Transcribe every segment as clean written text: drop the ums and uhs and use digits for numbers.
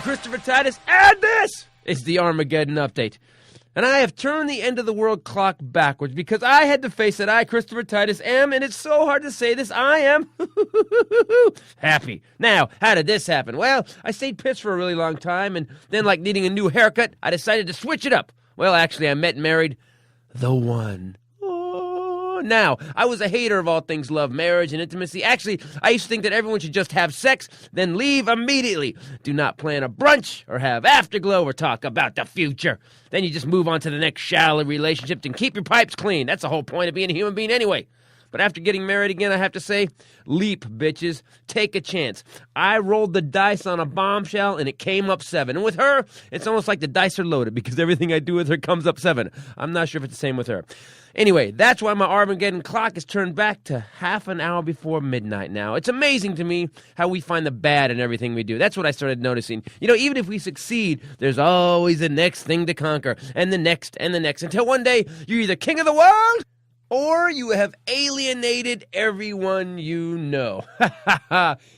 Christopher Titus, and this is the Armageddon Update. And I have turned the end of the world clock backwards because I had to face that I, Christopher Titus, am, and it's so hard to say this, I am happy. Now, how did this happen? Well, I stayed pissed for a really long time, and then, like needing a new haircut, I decided to switch it up. Well, actually, I met and married the one. Now, I was a hater of all things love, marriage, and intimacy. Actually, I used to think that everyone should just have sex, then leave immediately. Do not plan a brunch or have afterglow or talk about the future. Then you just move on to the next shallow relationship and keep your pipes clean. That's the whole point of being a human being anyway. But after getting married again, I have to say, leap, bitches. Take a chance. I rolled the dice on a bombshell, and it came up 7. And with her, it's almost like the dice are loaded because everything I do with her comes up 7. I'm not sure if it's the same with her. Anyway, that's why my Armageddon clock is turned back to half an hour before midnight now. It's amazing to me how we find the bad in everything we do. That's what I started noticing. You know, even if we succeed, there's always the next thing to conquer, and the next, until one day you're either king of the world, or you have alienated everyone you know.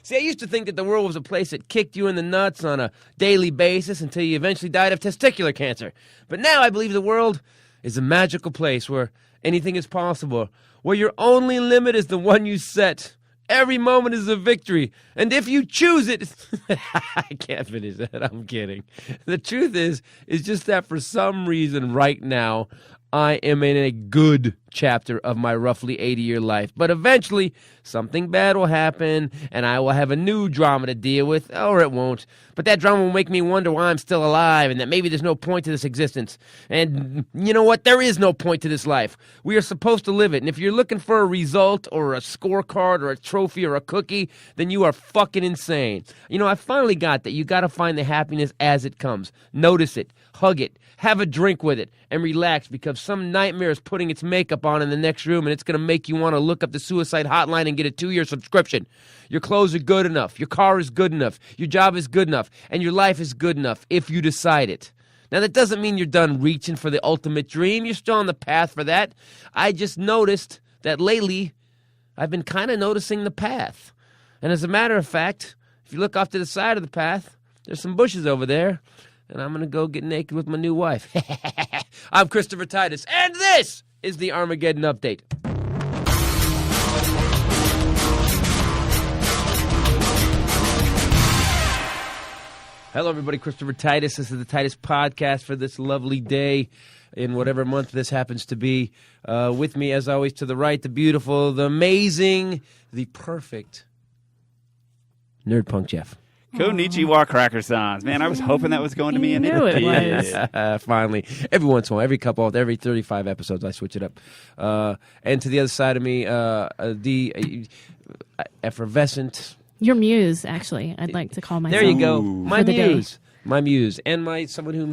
See, I used to think that the world was a place that kicked you in the nuts on a daily basis until you eventually died of testicular cancer. But now I believe the world is a magical place where anything is possible, where your only limit is the one you set. Every moment is a victory, and if you choose it... I can't finish that, I'm kidding. The truth is just that for some reason right now, I am in a good chapter of my roughly 80-year life. But eventually, something bad will happen, and I will have a new drama to deal with, or it won't. But that drama will make me wonder why I'm still alive, and that maybe there's no point to this existence. And you know what? There is no point to this life. We are supposed to live it, and if you're looking for a result, or a scorecard, or a trophy, or a cookie, then you are fucking insane. You know, I finally got that you gotta find the happiness as it comes. Notice it. Hug it. Have a drink with it. And relax, because some nightmare is putting its makeup on in the next room, and it's going to make you want to look up the suicide hotline and get a 2-year subscription. Your clothes are good enough. Your car is good enough. Your job is good enough. And your life is good enough if you decide it. Now, that doesn't mean you're done reaching for the ultimate dream. You're still on the path for that. I just noticed that lately, I've been kind of noticing the path. And as a matter of fact, if you look off to the side of the path, there's some bushes over there. And I'm going to go get naked with my new wife. I'm Christopher Titus, and this is the Armageddon Update. Hello, everybody. Christopher Titus. This is the Titus Podcast for this lovely day in whatever month this happens to be. With me, as always, to the right, the beautiful, the amazing, the perfect Nerd Punk Jeff. Konnichiwa, Cracker Sans. Man, I was hoping that was going to me. And it was. Finally. Every once in a while, every 35 episodes, I switch it up. And to the other side of me, the effervescent... Your muse, actually, I'd like to call myself. There you go. My muse. Day. My muse. And someone who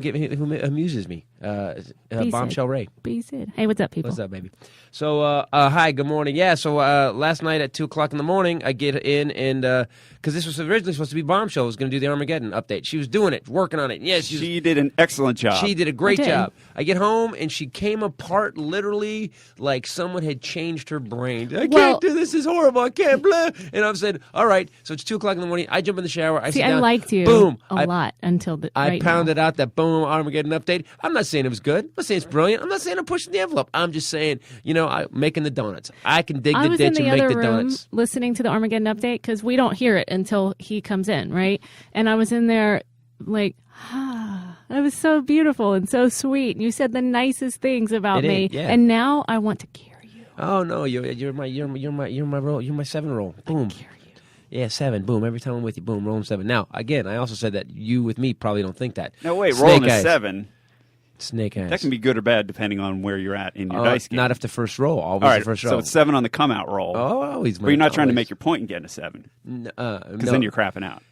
amuses me. Bombshell Rae. Hey, what's up, people? What's up, baby? So, hi, good morning. Yeah, so last night at 2 o'clock in the morning, I get in and... because this was originally supposed to be Bombshell was going to do the Armageddon update. She was doing it, working on it. Yes, she did an excellent job. She did a great job. I get home, and she came apart literally like someone had changed her brain. I can't do this. This is horrible. I can't, blah. And I've said, all right. So it's 2 o'clock in the morning. I jump in the shower. I sit down. I liked you boom, a lot until I pounded out that boom Armageddon update. I'm not saying it was good. I'm not saying it's brilliant. I'm not saying I'm pushing the envelope. I'm just saying, I'm making the donuts. I can dig the ditch and make the donuts. Listening to the Armageddon update because we don't hear it until he comes in, right? And I was in there like, it was so beautiful and so sweet. And you said the nicest things about me, and now I want to carry you. Oh no, you're my 7 roll. Boom. Yeah, 7. Boom. Every time I'm with you, boom, rolling 7. Now, again, I also said that you with me probably don't think that. No, wait, rolling a 7. Snake eyes. That can be good or bad depending on where you're at in your dice game. Not if the first roll. Always all right, the first roll. So it's 7 on the come out roll. Oh, always. But you're not trying to make your point and getting a 7. Because then you're crapping out.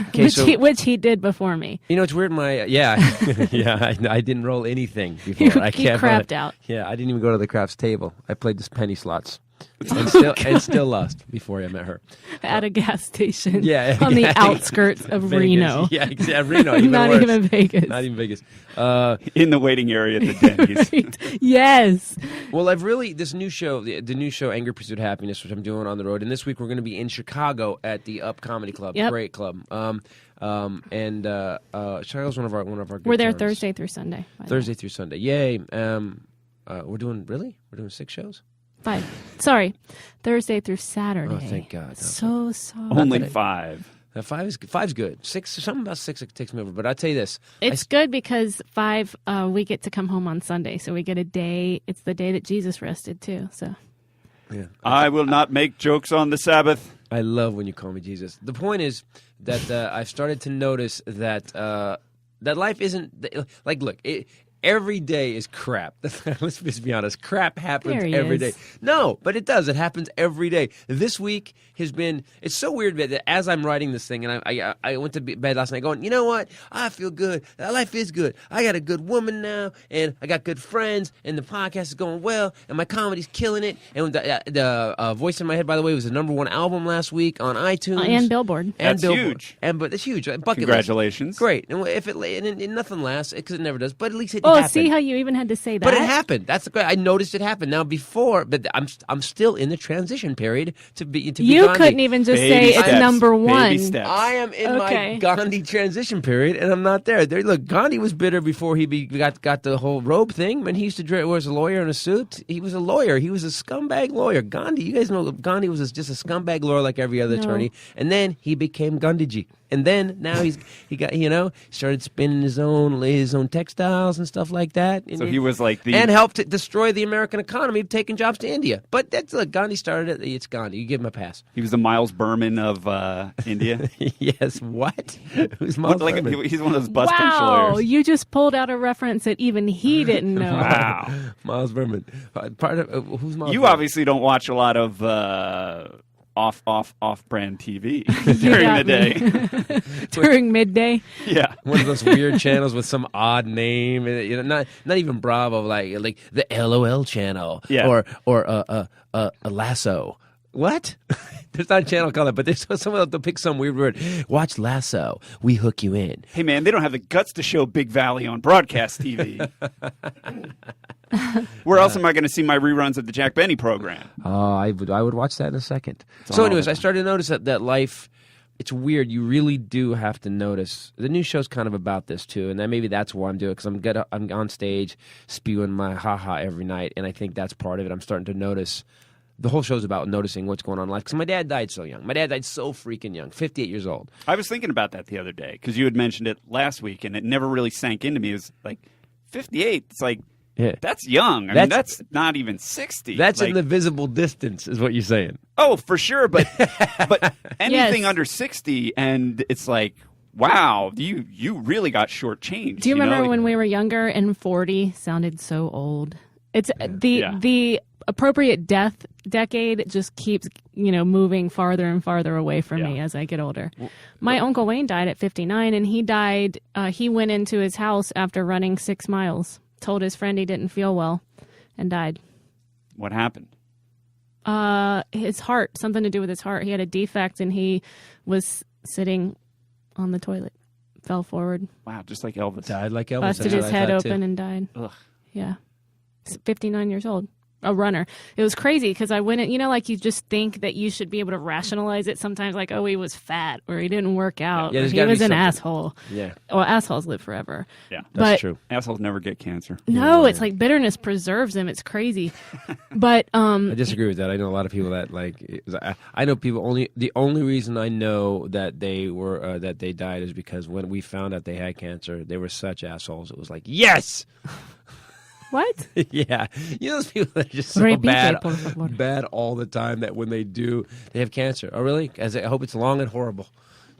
Okay, which he did before me. You know, it's weird. I didn't roll anything before. He crapped out. Yeah, I didn't even go to the craps table. I played this penny slots. and still lost before I met her. At a gas station. Yeah, on the outskirts of Vegas. Reno. Yeah, Reno. Even Not worse. even Vegas. Not even Vegas. In the waiting area at the Denny's. Right. Yes. Well, this new show, the new show, Anger Pursuit Happiness, which I'm doing on the road, and this week we're going to be in Chicago at the Up Comedy Club. Yep. Great club. Chicago's one of our good We're there towns. Thursday through Sunday. Thursday through Sunday. Yay. We're doing 6 shows? 5. Sorry. Thursday through Saturday. Oh, thank God. So sorry. Only 5. 5's good. 6, something about 6 it takes me over. But I'll tell you this. It's good because 5, we get to come home on Sunday. So we get a day. It's the day that Jesus rested too. So. Yeah. I will not make jokes on the Sabbath. I love when you call me Jesus. The point is that I've started to notice that that life isn't like. Look, every day is crap. Let's just be honest. Crap happens every day. No, but it does. It happens every day. This week has been. It's so weird that as I'm writing this thing, and I went to bed last night going, you know what? I feel good. Life is good. I got a good woman now, and I got good friends, and the podcast is going well, and my comedy's killing it. And the Voice in My Head, by the way, was the #1 album last week on iTunes And Billboard. That's huge. But it's huge. Bucket Congratulations. list. Great. And if and nothing lasts because it never does. But at least it Oh, happened. see how you even had to say that? But it happened. That's the great. I noticed it happen. Now before, but I'm still in the transition period to be You Gandhi. couldn't even just Baby say steps. it's #1. Baby steps. I am in Okay. my Gandhi transition period, and I'm not there. Look, Gandhi was bitter before he got the whole robe thing. When he used to was a lawyer in a suit, he was a lawyer. He was a scumbag lawyer. Gandhi, you guys know Gandhi was just a scumbag lawyer like every other attorney, and then he became Gandhiji. And then now he got started spinning his own textiles and stuff like that. So he was like and helped to destroy the American economy, taking jobs to India. But Gandhi started it. It's Gandhi. You give him a pass. He was the Miles Berman of India. Yes. What? Who's Miles Berman? He's one of those bus punch Wow, lawyers. you just pulled out a reference that even he didn't know. Wow. Miles Berman. Part of who's Miles? You Berman? obviously don't watch a lot of off-brand TV during the day. During midday. Yeah. One of those weird channels with some odd name, not even Bravo, like the LOL channel, Yeah. or a Lasso. What? There's not a channel called that, but there's someone they'll pick some weird word. Watch Lasso. We hook you in. Hey man, they don't have the guts to show Big Valley on broadcast TV. Where else am I going to see my reruns of the Jack Benny program? Oh, I would watch that in a second. So anyways, I started to notice that life, it's weird. You really do have to notice. The new show's kind of about this too, and maybe that's why I'm doing it, because I'm on stage spewing my ha-ha every night, and I think that's part of it. I'm starting to notice. The whole show's about noticing what's going on in life, because my dad died so young. My dad died so freaking young, 58 years old. I was thinking about that the other day, because you had mentioned it last week, and it never really sank into me. It was like, 58, it's like, Yeah. that's young. I mean, that's not even 60. That's like, in the visible distance, is what you're saying. Oh, for sure, but anything Yes. under 60, and it's like, wow, you really got shortchanged. Do you remember know? when we were younger and 40 sounded so old? It's Yeah. the appropriate death decade just keeps moving farther and farther away from me as I get older. My Uncle Wayne died at 59, and he died. He went into his house after running 6 miles. Told his friend he didn't feel well, and died. What happened? His heart, something to do with his heart. He had a defect, and he was sitting on the toilet, fell forward, Wow, just like Elvis. Died like Elvis. busted his head open, and died. Ugh. Yeah. 59 years old. A runner. It was crazy because I went in, like you just think that you should be able to rationalize it sometimes, like, oh, he was fat or he didn't work out. Yeah, Or there's he gotta be was an something. asshole. Yeah, Well, assholes live forever. Yeah, that's But- true. assholes never get cancer. No, it's like bitterness preserves them. It's crazy. But I disagree with that. I know a lot of people that I know people the only reason I know that they were that they died is because when we found out they had cancer, they were such assholes. It was like, yes. what? Yeah, those people that are just so Repite, bad, por favor. bad all the time that when they do, they have cancer. Oh, really? I hope it's long and horrible.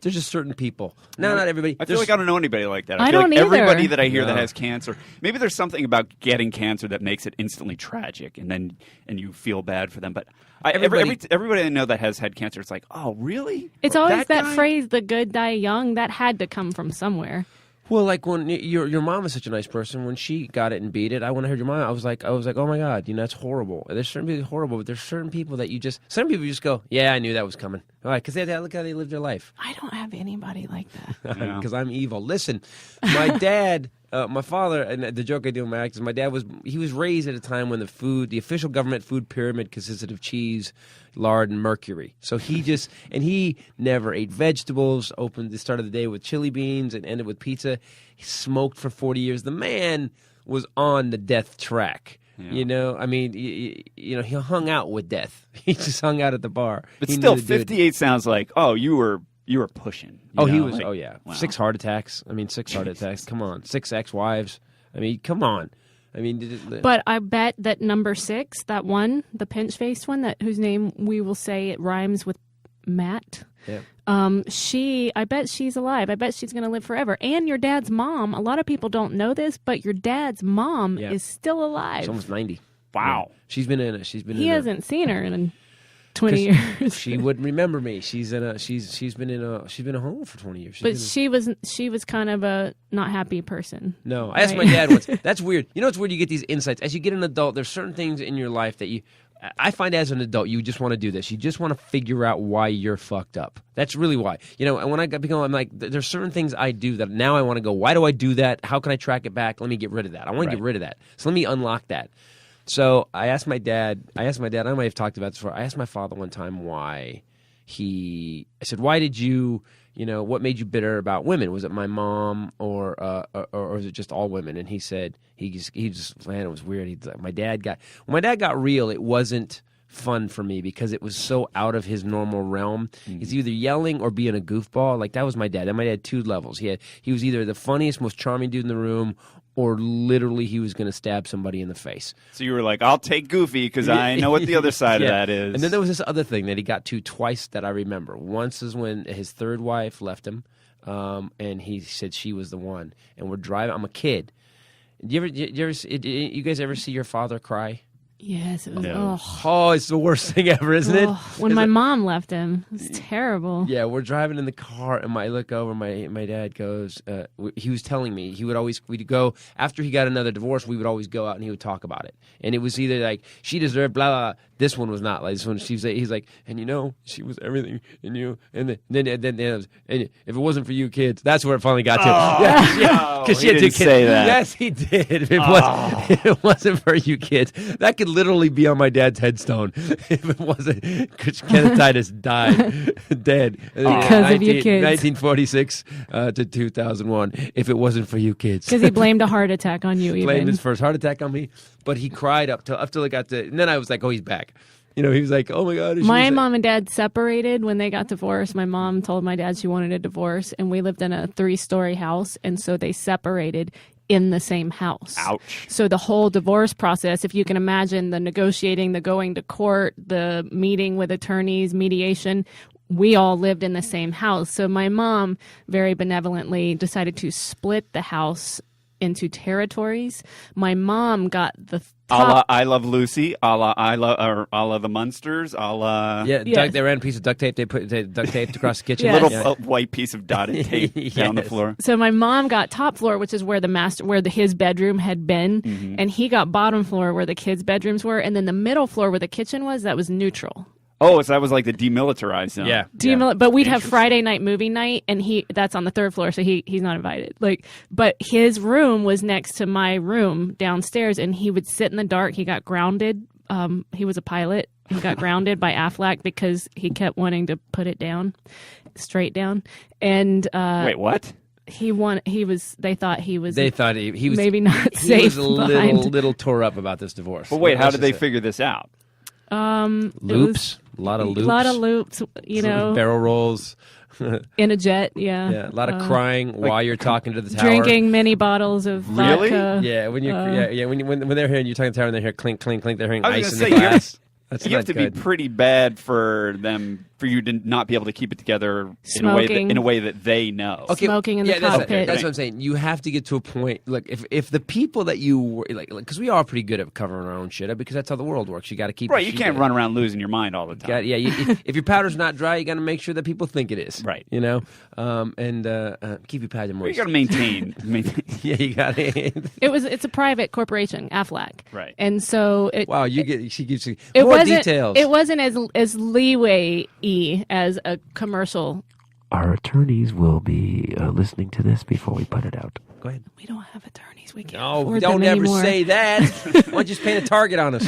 There's just certain people. No, not everybody. I feel like I don't know anybody like that. I feel don't like everybody either. that I hear that No. has cancer, maybe there's something about getting cancer that makes it instantly tragic, and you feel bad for them. But everybody I know that has had cancer, it's like, oh, really? It's always that guy? phrase, the good die young. That had to come from somewhere. Well, like when your mom is such a nice person, when she got it and beat it, when I heard your mom, I was like, oh my God, that's horrible. There's certain people horrible, but there's certain people that some people just go, yeah, I knew that was coming. All right, because look how they live their life. I don't have anybody like that. Because I'm evil. Listen, my dad, my father, and the joke I do in my act is my dad was raised at a time when the official government food pyramid consisted of cheese, lard, and mercury. So he never ate vegetables, started the day with chili beans and ended with pizza. He smoked for 40 years. The man was on the death track. Yeah. I mean, he hung out with death. He just hung out at the bar. But still, 58 sounds like, you were pushing. He was. Like, wow. 6 heart attacks. I mean, 6 heart attacks. Come on, 6 ex-wives. I mean, come on. I mean, but I bet that number 6, that one, the pinch-faced one, whose name we will say it rhymes with Matt. Yeah. I bet she's alive. I bet she's going to live forever. And your dad's mom. A lot of people don't know this, but your dad's mom is still alive. She's almost 90. Wow. Yeah. She's been in. He hasn't seen her in 20 years. She wouldn't remember me. She's been a home for 20 years. She was kind of a not happy person. No, I asked my dad once. That's weird. It's weird. You get these insights as you get an adult. There's certain things in your life that I find as an adult, you just want to do this. You just want to figure out why you're fucked up. That's really why. And when I'm like, there's certain things I do that now I want to go, why do I do that? How can I track it back? Let me get rid of that. I want to get rid of that. So let me unlock that. So I asked my dad, I might have talked about this before. I asked my father one time I said, why did you, what made you bitter about women? Was it my mom or is it just all women? And he said, man, it was weird. When my dad got real, it wasn't fun for me because it was so out of his normal realm. Mm-hmm. He's either yelling or being a goofball. Like that was my dad. And my dad had 2 levels. He was either the funniest, most charming dude in the room, or literally he was going to stab somebody in the face. So you were like, I'll take Goofy because I know what the other side of that is. And then there was this other thing that he got to twice that I remember. Once is when his 3rd wife left him, and he said she was the one. And we're driving. I'm a kid. You guys ever see your father cry? Yes, it was. No. Oh, it's the worst thing ever, isn't it? When my mom left him, it was terrible. Yeah, we're driving in the car, and I look over. My dad goes. He was telling me we'd go after he got another divorce. We would always go out and he would talk about it. And it was either like she deserved blah blah. This one was not like this one. He's like, and she was everything, and then and if it wasn't for you kids, that's where it finally got to. Yeah, because she had 2 kids. Say that. Yes, he did. If it wasn't for you kids, that could literally be on my dad's headstone. If it wasn't, because Kenneth Titus died dead because of you kids. 1946 to 2001. If it wasn't for you kids, because he blamed a heart attack on you. Blamed his first heart attack on me, but he cried up till I got to. And then I was like, oh, he's back. He was like, oh my God. My mom and dad separated when they got divorced. My mom told my dad she wanted a divorce, and we lived in a 3-story house, and so they separated in the same house. Ouch. So the whole divorce process, if you can imagine the negotiating, the going to court, the meeting with attorneys, mediation, we all lived in the same house. So my mom very benevolently decided to split the house into territories. My mom got the a la I Love Lucy, a la the Munsters, a la... Yeah, yes. They ran a piece of duct tape, they duct taped across the kitchen. Yes. Little white piece of dotted tape down the floor. So my mom got top floor, which is where his bedroom had been, and he got bottom floor where the kids' bedrooms were, and then the middle floor where the kitchen was, that was neutral. Oh, so that was like the demilitarized zone. Yeah. But we'd have Friday night movie night, and that's on the 3rd floor, so he's not invited. But his room was next to my room downstairs, and he would sit in the dark. He got grounded. He was a pilot. He got grounded by Aflac because he kept wanting to put it down, straight down. And wait, what? They thought he was maybe not safe. He was a little tore up about this divorce. But wait, how did they figure this out? Loops. A lot of loops. Barrel rolls. In a jet, yeah. Yeah, a lot of crying while you're talking to the tower. Drinking many bottles of vodka. Yeah, when they're here and you're talking to the tower and they hear clink, clink, clink, they're hearing ice in the glass. That's you have to be pretty bad for you to not be able to keep it together in a way that they know. Okay, smoking in the cockpit. That's what I'm saying. You have to get to a point. Look, if the people that you like, because we are pretty good at covering our own shit up, because that's how the world works. You got to keep right. You can't run around losing your mind all the time. If your powder's not dry, you got to make sure that people think it is. Right. You know, and keep your powder moist. You got to maintain. Yeah, you got it. It's a private corporation, Aflac. Right. And so she gives you more details. It wasn't as leeway-y as a commercial. Our attorneys will be listening to this before we put it out. Go ahead. We don't have attorneys. We can't. No, afford don't them ever anymore. say that. Why don't you just paint a target on us?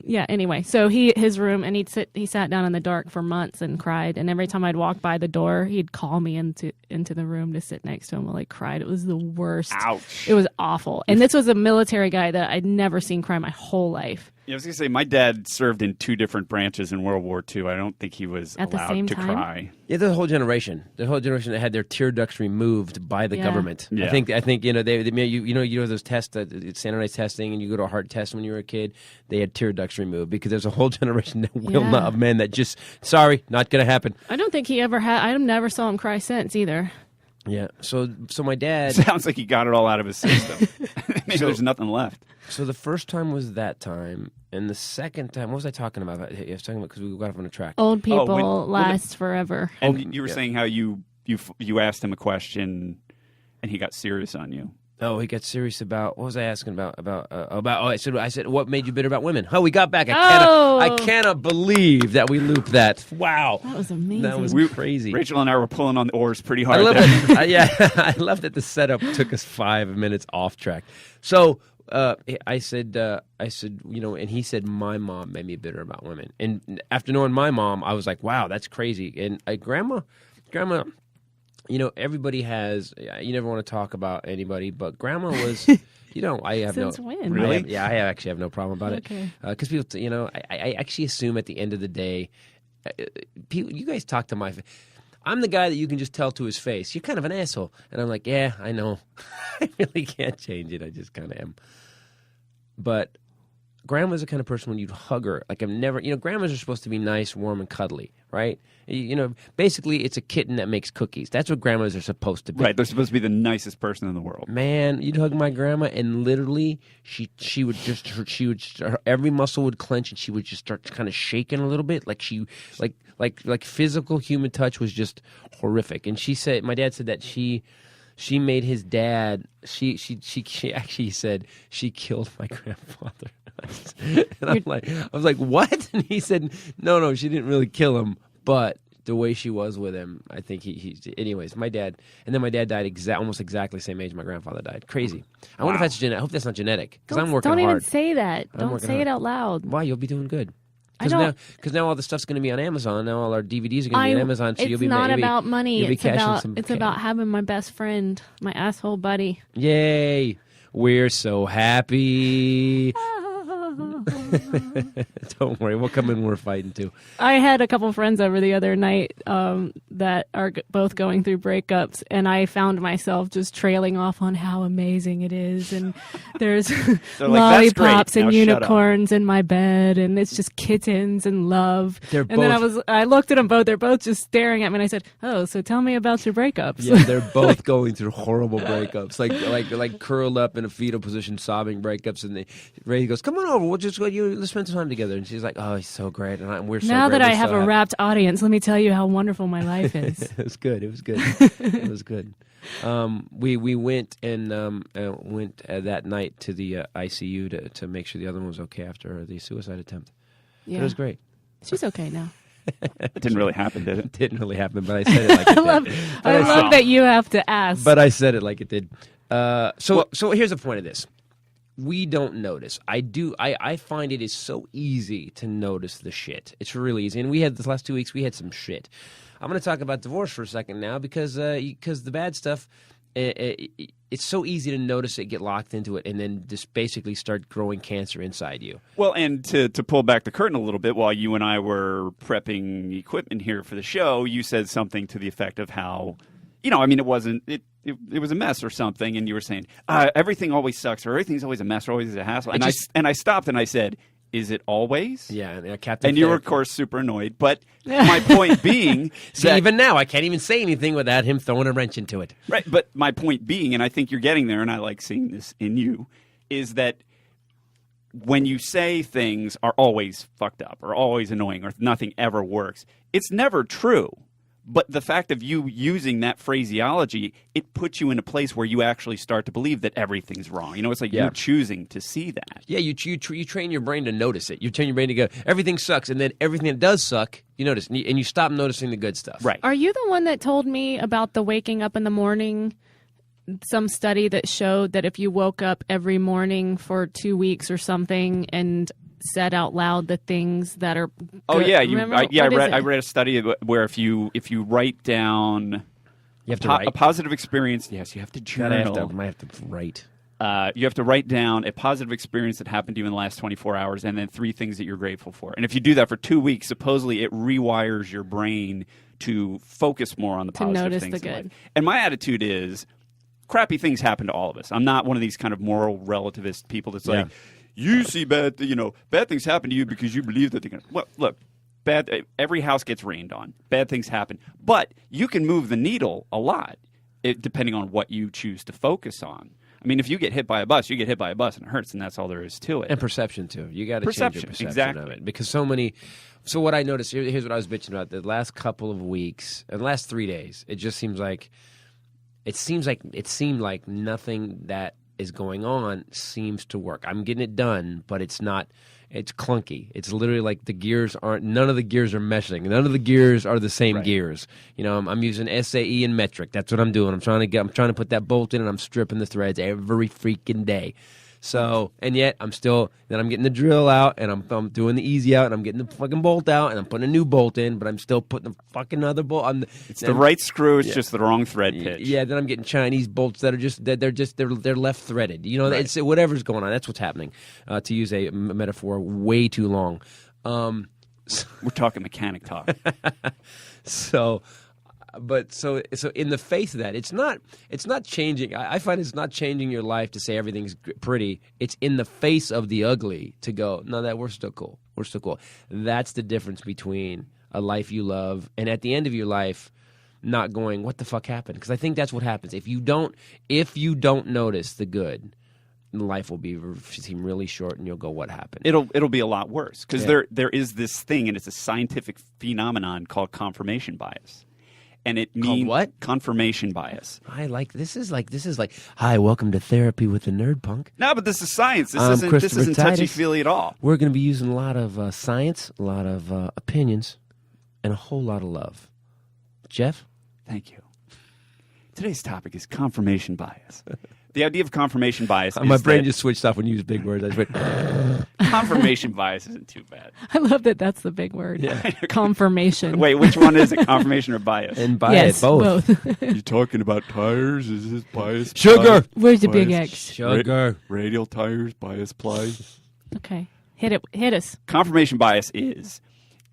Yeah, anyway, so his room, and he sat down in the dark for months and cried, and every time I'd walk by the door, he'd call me into the room to sit next to him while I cried. It was the worst. Ouch. It was awful. And this was a military guy that I'd never seen cry my whole life. Yeah, I was going to say, my dad served in 2 different branches in World War II. I don't think he was At the allowed same to time? cry. Yeah, the whole generation that had their tear ducts removed by the government. Yeah. I think you know those tests, standardized testing, and you go to a heart test when you were a kid. They had tear ducts removed because there's a whole generation of men that just sorry, not going to happen. I don't think he ever had. I never saw him cry since either. Yeah. So my dad Sounds like he got it all out of his system. Maybe there's nothing left. So the first time was that time, and the second time, what was I talking about? I was talking about because we got off on a track. Old people last forever. And you were saying how you asked him a question, and he got serious on you. Oh, he got serious about what was I asking about? I said, what made you bitter about women? Oh, we got back. I cannot believe that we looped that. Wow, that was amazing. That was crazy. Rachel and I were pulling on the ours pretty hard. I love it. I love that the setup took us 5 minutes off track. So I said, and he said my mom made me bitter about women. And after knowing my mom, I was like, wow, that's crazy. And grandma. Everybody has. You never want to talk about anybody, but Grandma was. I have Since no. when? Really? I actually have no problem about it. Okay. Because people, I actually assume at the end of the day, you guys talk to my. I'm the guy that you can just tell to his face, you're kind of an asshole, and I'm like, yeah, I know, I really can't change it. I just kind of am. But Grandma's the kind of person when you'd hug her, like I'm never. Grandmas are supposed to be nice, warm, and cuddly, right? Basically, it's a kitten that makes cookies. That's what grandmas are supposed to be. Right, they're supposed to be the nicest person in the world. Man, you'd hug my grandma, and literally, every muscle would clench, and she would just start kind of shaking a little bit, like physical human touch was just horrific. And my dad said that she made his dad. She actually said she killed my grandfather. And I was like, what? And he said, no, she didn't really kill him. But the way she was with him, I think anyways, my dad died almost exactly the same age my grandfather died. Crazy. I wonder if that's genetic. I hope that's not genetic because I'm working hard. Don't even say that. Don't say it out loud. Why? You'll be doing good. Because now all the stuff's going to be on Amazon. Now all our DVDs are going to be on Amazon. So it's not about money. It's about having my best friend, my asshole buddy. Yay! We're so happy. Don't worry, we'll come in. We're fighting too. I had a couple friends over the other night that are both going through breakups, and I found myself just trailing off on how amazing it is. And there's lollipops and unicorns in my bed, and it's just kittens and love. Then I looked at them both. They're both just staring at me, and I said, "Oh, so tell me about your breakups." Yeah, they're both going through horrible breakups, like curled up in a fetal position, sobbing breakups. And Ray goes, "Come on over. Let's spend some time together." And she's like, "Oh, he's so great." And we're so now great. That I have a rapt audience, let me tell you how wonderful my life is. It was good. We went and went that night to the ICU to make sure the other one was okay after the suicide attempt. Yeah. It was great. She's okay now. It didn't really happen, did it? It didn't really happen, but I said it like it did. I love that you have to ask. But I said it like it did. So here's the point of this. We don't notice. I find it is so easy to notice the shit. It's really easy. And we had the last 2 weeks, we had some shit. I'm going to talk about divorce for a second now because the bad stuff, it's so easy to notice it, get locked into it, and then just basically start growing cancer inside you. Well, and to pull back the curtain a little bit, while you and I were prepping equipment here for the show, you said something to the effect of how, it wasn't... It was a mess or something, and you were saying everything always sucks, or everything's always a mess, or always a hassle. And I stopped and I said, is it always? Yeah, and Captain. And you were, of course, super annoyed. But my point being, see, even now, I can't even say anything without him throwing a wrench into it. Right. But my point being, and I think you're getting there, and I like seeing this in you, is that when you say things are always fucked up or always annoying or nothing ever works, it's never true. But the fact of you using that phraseology, it puts you in a place where you actually start to believe that everything's wrong. You know, it's like you're choosing to see that. Yeah, you train your brain to notice it. You train your brain to go, everything sucks, and then everything that does suck, you notice, and you stop noticing the good stuff. Right. Are you the one that told me about the waking up in the morning? Some study that showed that if you woke up every morning for 2 weeks or something and said out loud the things that are good. Oh yeah, I read a study where if you write down you have to write a positive experience, yes, you have to journal. I have to write. You have to write down a positive experience that happened to you in the last 24 hours and then 3 things that you're grateful for. And if you do that for 2 weeks, supposedly it rewires your brain to focus more on the positive things in life. And my attitude is, crappy things happen to all of us. I'm not one of these kind of moral relativist people that's like, you see bad things happen to you because you believe that they're going to. Well, look, every house gets rained on. Bad things happen. But you can move the needle a lot depending on what you choose to focus on. I mean, if you get hit by a bus, you get hit by a bus and it hurts, and that's all there is to it. And perception, too. You got to change your perception of it. Because so what I noticed, here's what I was bitching about. The last couple of weeks, and the last 3 days, it just seems like, it seemed like nothing that is going on seems to work. I'm getting it done, but it's not. It's clunky. It's literally like none of the gears are meshing. None of the gears are the same gears. You know, I'm using SAE and metric. That's what I'm doing. I'm trying to put that bolt in, and I'm stripping the threads every freaking day. So, and yet I'm getting the drill out, and I'm doing the easy out, and I'm getting the fucking bolt out, and I'm putting a new bolt in, but I'm still putting the fucking other bolt. It's the right screw. It's just the wrong thread pitch. Yeah. Then I'm getting Chinese bolts that are they're left threaded. You know, it's whatever's going on. That's what's happening. To use a metaphor way too long. We're talking mechanic talk. So in the face of that, it's not changing. I find it's not changing your life to say everything's pretty. It's in the face of the ugly to go, no, that we're still cool. We're still cool. That's the difference between a life you love and at the end of your life not going, what the fuck happened? Because I think that's what happens. If you don't notice the good, life will seem really short, and you'll go, what happened? It'll be a lot worse because there is this thing, and it's a scientific phenomenon called confirmation bias. And it means what? Confirmation bias. I like this is like hi, welcome to therapy with the nerd punk. No, but this is science. This isn't touchy feely at all. We're going to be using a lot of science, a lot of opinions, and a whole lot of love. Jeff, thank you. Today's topic is confirmation bias. The idea of confirmation bias is my brain just switched off when you use big words. I just went, confirmation bias isn't too bad. I love that that's the big word. Yeah. Confirmation. Wait, which one is it, confirmation or bias? And bias, both. You talking about tires? Is this bias? Sugar. Where's the big X? Sugar. Radial tires, bias ply. Okay. Hit us. Confirmation bias is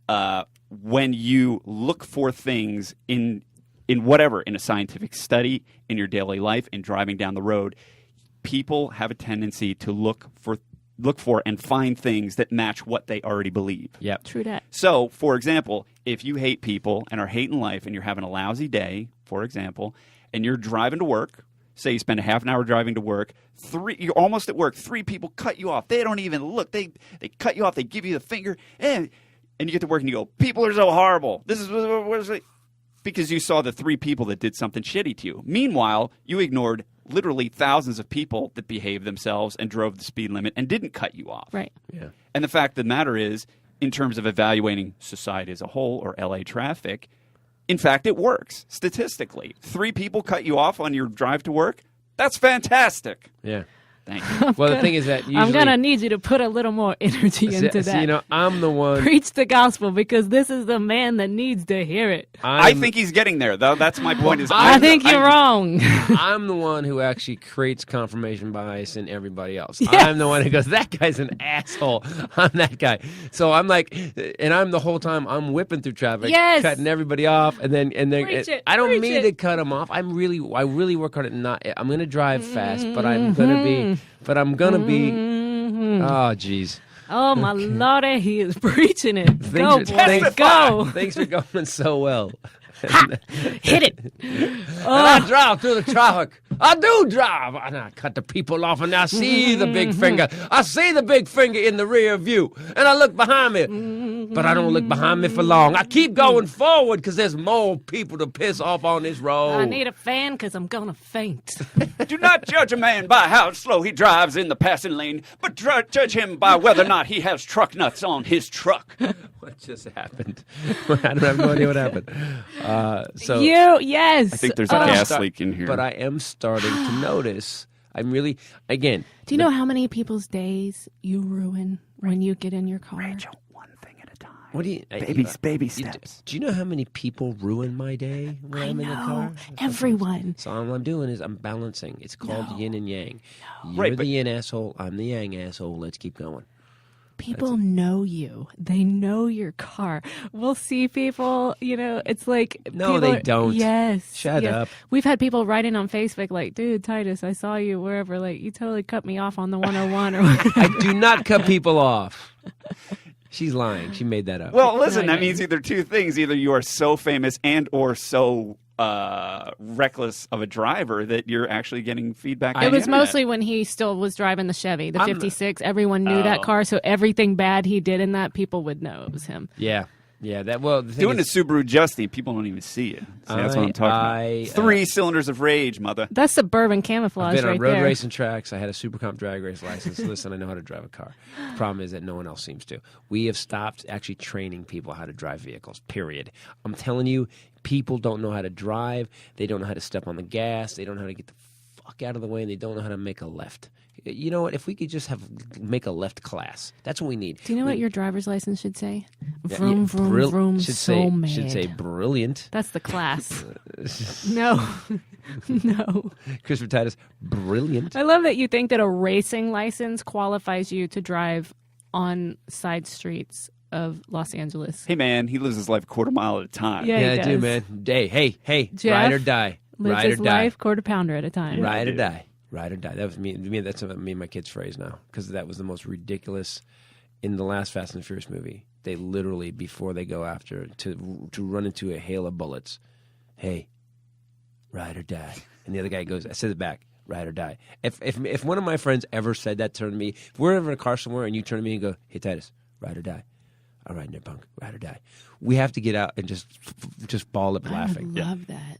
when you look for things in a scientific study, in your daily life, in driving down the road, people have a tendency to look for and find things that match what they already believe. Yep. True that. So, for example, if you hate people and are hating life and you're having a lousy day, for example, and you're driving to work, say you spend a half an hour driving to work, you're almost at work, 3 people cut you off. They don't even look. They cut you off. They give you the finger, and you get to work and you go, people are so horrible. This is what is it? Because you saw the 3 people that did something shitty to you. Meanwhile, you ignored literally thousands of people that behaved themselves and drove the speed limit and didn't cut you off. Right. Yeah. And the fact of the matter is, in terms of evaluating society as a whole or LA traffic, in fact, it works statistically. 3 people cut you off on your drive to work. That's fantastic. Yeah. Thank you. Well, the thing is that usually, I'm going to need you to put a little more energy into that. You know, I'm the one. Preach the gospel, because this is the man that needs to hear it. I think he's getting there, though. That's my point. I think you're wrong. I'm the one who actually creates confirmation bias in everybody else. Yes. I'm the one who goes, that guy's an asshole. I'm that guy. So I'm like, and I'm the whole time I'm whipping through traffic, cutting everybody off, and then I don't mean to cut them off. I really work hard at not. I'm going to drive fast, but I'm going to be. Oh, jeez. Oh, my Lordy, he is preaching it. Go, boy, go. Things are going so well. Hit it. And I drive through the traffic. I do drive. And I cut the people off, and I see the big finger. I see the big finger in the rear view. And I look behind me. But I don't look behind me for long. I keep going forward because there's more people to piss off on this road. I need a fan because I'm going to faint. Do not judge a man by how slow he drives in the passing lane, but judge him by whether or not he has truck nuts on his truck. What just happened? I have no idea what happened. Yes. I think there's a gas leak in here. But I am starting to notice. I'm really, again. Do you know how many people's days you ruin when you get in your car? Rachel, one thing at a time. What do you, baby steps. Do you know how many people ruin my day when I'm in the car? Everyone. So all I'm doing is I'm balancing. It's called yin and yang. You're Right, the yin asshole. I'm the yang asshole. Let's keep going. People know you. They know your car. We'll see people, it's like... No, they don't. Yes. Shut up. We've had people writing on Facebook like, dude, Titus, I saw you wherever. Like, you totally cut me off on the 101 or whatever. I do not cut people off. She's lying. She made that up. Well, listen, that means either two things. Either you are so famous and or so reckless of a driver that you're actually getting feedback. It was mostly when he still was driving the Chevy, the 56. Everyone knew that car, so everything bad he did in that, people would know it was him. Yeah. Doing the Subaru Justy, people don't even see it. So that's what I'm talking about. 3 cylinders of rage, mother. That's suburban camouflage I've been right on road there. racing tracks. I had a Super Comp drag race license. Listen, I know how to drive a car. The problem is that no one else seems to. We have stopped actually training people how to drive vehicles, period. I'm telling you, people don't know how to drive. They don't know how to step on the gas. They don't know how to get the fuck out of the way, and they don't know how to make a left. You know what? If we could just make a left class, that's what we need. Do you know what your driver's license should say? Vroom, vroom, vroom, mad. Should say brilliant. That's the class. No. Christopher Titus, brilliant. I love that you think that a racing license qualifies you to drive on side streets of Los Angeles. Hey, man, he lives his life a quarter mile at a time. Yeah, I do, man. Hey, Jeff ride or die. Lives Ride or his die. life quarter pounder at a time. Ride or die. Ride or die. That was me. That's me and my kids' phrase now, because that was the most ridiculous in the last Fast and the Furious movie. They literally, before they go after to run into a hail of bullets, hey, ride or die. And the other guy goes, I said it back, ride or die. If one of my friends ever said that to me, if we're ever in a car somewhere and you turn to me and go, hey Titus, ride or die. All right, there, punk, ride or die. We have to get out and just ball up laughing. I love that.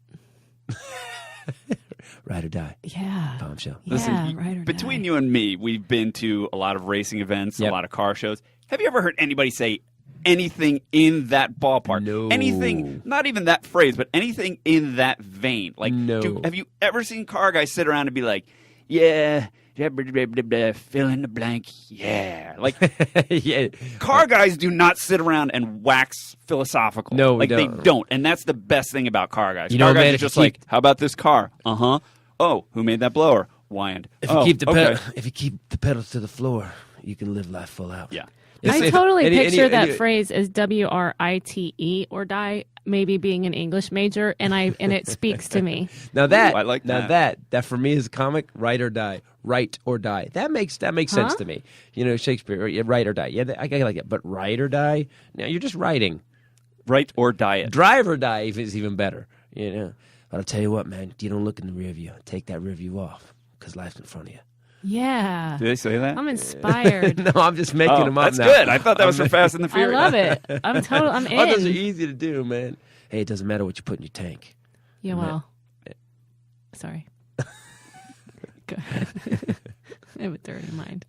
Ride or die. Yeah. Bombshell. Listen, ride or between die. you and me, we've been to a lot of racing events, a lot of car shows. Have you ever heard anybody say anything in that ballpark? No. Anything, not even that phrase, but anything in that vein. Like, no. Have you ever seen car guys sit around and be like, yeah, fill in the blank, yeah. Like, yeah. Car guys do not sit around and wax philosophical. No, we like don't. they don't, and that's the best thing about car guys. You Car know, guys man, are just like, how about this car? Oh, who made that blower? Wyand. If you keep the pedals to the floor, you can live life full out. Yeah. I totally picture that phrase as WRITE or die, maybe being an English major, and it speaks to me. Now that I like that. Now that for me is a comic, write or die. Write or die. That makes sense to me. You know, Shakespeare, write or die. Yeah, I like it. But write or die. Now you're just writing. Write or die it. Drive or die is even better. You know. But I'll tell you what, man. You don't look in the rear view. Take that rear view off, because life's in front of you. Yeah. Did they say that? I'm inspired. No, I'm just making them up that's now. good. I thought that was for Fast and the I Furious. love it. I'm in. Oh, those are easy to do, man. Hey, it doesn't matter what you put in your tank. Yeah, well. Sorry. Go ahead. I have a dirty mind.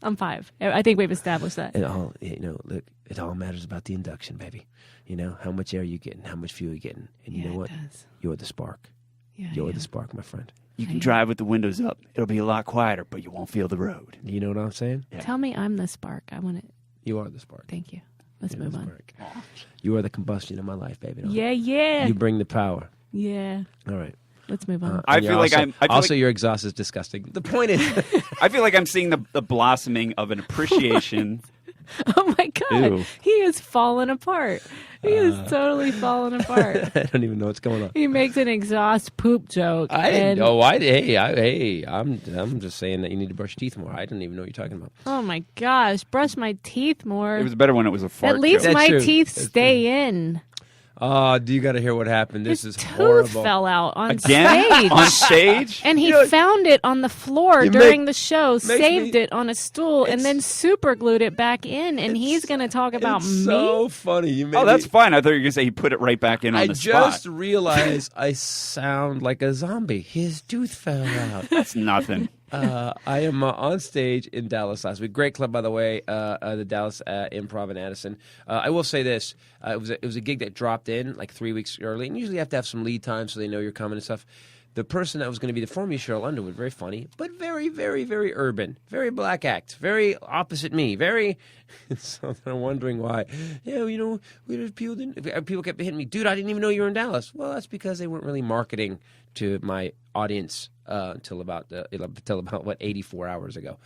I'm 5. I think we've established that. Look, it all matters about the induction, baby. You know, how much air you getting, how much fuel you getting. And you know what? Does. You're the spark. Yeah, You're the spark, my friend. You can drive with the windows up. It'll be a lot quieter, but you won't feel the road. You know what I'm saying? Yeah. Tell me I'm the spark. I want it. You are the spark. Thank you. Let's move on. You are the combustion in my life, baby. Yeah. You bring the power. Yeah. All right. Let's move on. I feel like your exhaust is disgusting. The point is, I feel like I'm seeing the blossoming of an appreciation Oh my God. Ew. He is falling apart. He is totally falling apart. I don't even know what's going on. He makes an exhaust poop joke. I didn't know. I'm just saying that you need to brush your teeth more. I didn't even know what you're talking about. Oh my gosh. Brush my teeth more. It was better when it was a fart At least joke. my true. teeth That's stay in. Oh, do you got to hear what happened? This His is tooth horrible. fell out on Again? stage. On stage? And he You know, found it on the floor you during make- the show, makes saved me- it on a stool, and then super glued it back in. And he's going to talk about It's me? so funny. You made Oh, that's me- fine. I thought you were going to say he put it right back in on I the just spot. realized I sound like a zombie. His tooth fell out. That's nothing. I am on stage in Dallas last week. Great club, by the way, the Dallas Improv in Addison. I will say this: it was a gig that dropped in like 3 weeks early, and usually you have to have some lead time so they know you're coming and stuff. The person that was going to be the former Cheryl Underwood, very funny, but very, very, very urban, very black act, very opposite me, very. So I'm wondering why. Yeah, you know, people kept hitting me, dude. I didn't even know you were in Dallas. Well, that's because they weren't really marketing to my audience until about 84 hours ago.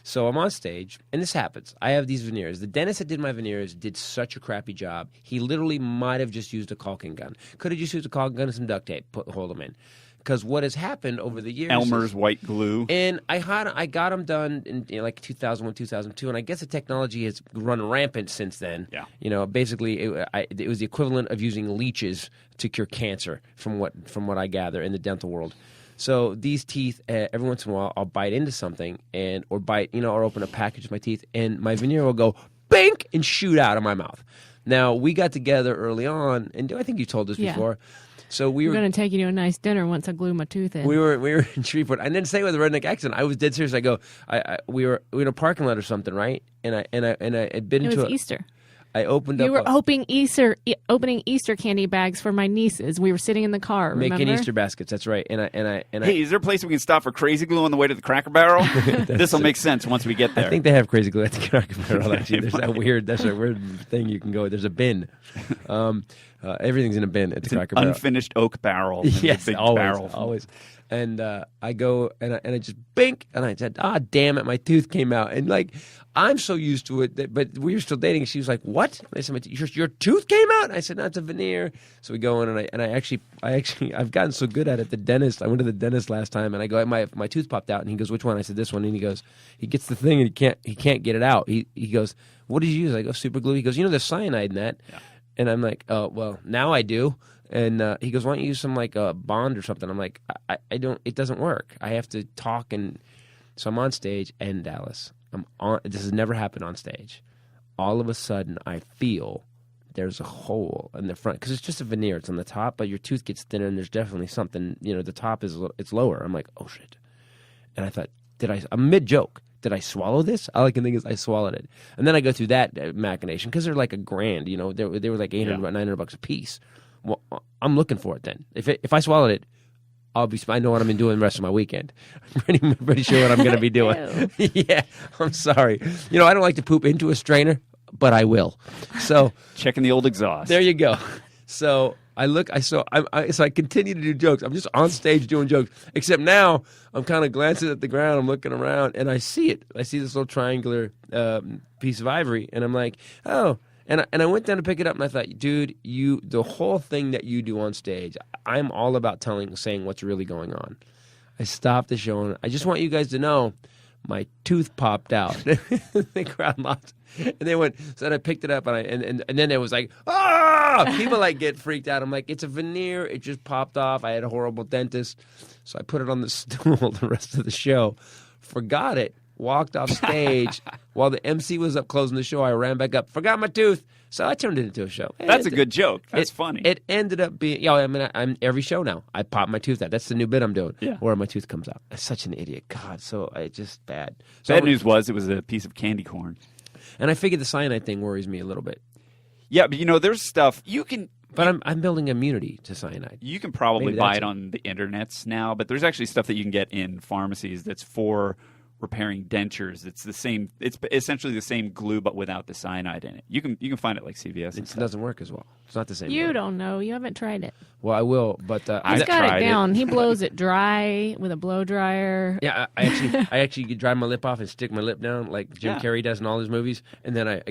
So I'm on stage, and this happens. I have these veneers. The dentist that did my veneers did such a crappy job. He literally might have just used a caulking gun. Could have just used a caulking gun and some duct tape, hold them in. Because what has happened over the years Elmer's white glue. and I got them done in like 2001, 2002, and I guess the technology has run rampant since then. Yeah. You know, basically it was the equivalent of using leeches to cure cancer, from what I gather in the dental world. So these teeth, every once in a while, I'll bite into something or open a package of my teeth, and my veneer will go bink and shoot out of my mouth. Now we got together early on, and I think you told us Yeah. before. So we I'm were going to take you to a nice dinner once I glue my tooth in. we were in Shreveport. I didn't say it with a redneck accent. I was dead serious. I go, we were in a parking lot or something, right? And I had been it into was Easter. I opened You up were opening Easter candy bags for my nieces. We were sitting in the car, remember? making Easter baskets. That's right. And I Hey, is there a place we can stop for Crazy Glue on the way to the Cracker Barrel? This will make sense once we get there. I think they have Crazy Glue at the Cracker Barrel. Actually, that's a weird thing you can go. There's a bin. Everything's in a bin at the Cracker Barrel. Unfinished oak barrel. And Yes, a big always, barrel. always. And I go and I just bink, and I said, damn it, my tooth came out. And like, I'm so used to it, but we were still dating. She was like, what? And I said, your tooth came out? And I said, no, it's a veneer. So we go in, and I actually, I've gotten so good at it. The dentist, I went to the dentist last time, and I go, my tooth popped out, and he goes, which one? I said, this one. And he gets the thing, and he can't get it out. He goes, what did you use? I go, super glue. He goes, there's cyanide in that. Yeah. And I'm like, oh, well, now I do. And he goes, why don't you use some like Bond or something? I'm like, I don't. It doesn't work. I have to talk, and so I'm on stage in Dallas. This has never happened on stage. All of a sudden, I feel there's a hole in the front because it's just a veneer. It's on the top, but your tooth gets thinner, and there's definitely something. The top it's lower. I'm like, oh shit. And I thought, I'm mid joke. Did I swallow this? All I can think is I swallowed it. And then I go through that machination because they're like $1,000. They were like $800, $900 a piece. Well, I'm looking for it then. If I swallowed it, I know what I'm doing the rest of my weekend. I'm pretty sure what I'm going to be doing. Yeah, I'm sorry. I don't like to poop into a strainer, but I will. So checking the old exhaust. There you go. So I continue to do jokes. I'm just on stage doing jokes. Except now I'm kind of glancing at the ground. I'm looking around, and I see it. I see this little triangular piece of ivory, and I'm like, oh. And I went down to pick it up, and I thought, dude, the whole thing that you do on stage, I'm all about saying what's really going on. I stopped the show, and I just want you guys to know my tooth popped out. The crowd laughed, and they went. So then I picked it up, and then it was like, ah! People like get freaked out. I'm like, it's a veneer. It just popped off. I had a horrible dentist, so I put it on the stool the rest of the show. Forgot it. Walked off stage while the MC was up closing the show. I ran back up. Forgot my tooth. So I turned it into a show. That's a good joke. That's funny. It ended up being, I'm every show now. I pop my tooth out. That's the new bit I'm doing. Yeah. Where my tooth comes out. I'm such an idiot. God, so it's just bad. So Bad news was it was a piece of candy corn. And I figured the cyanide thing worries me a little bit. Yeah, but there's stuff you can. But I'm building immunity to cyanide. You can probably Maybe buy that's it on the internets now, but there's actually stuff that you can get in pharmacies that's for repairing dentures. It's the same. It's essentially the same glue, but without the cyanide in it. You can find it like CVS. It doesn't work as well. It's not the same. You don't know. You haven't tried it. Well, I will, but He's got it down. He blows it dry with a blow dryer. Yeah, I actually dry my lip off and stick my lip down like Jim Carrey does in all his movies, and then I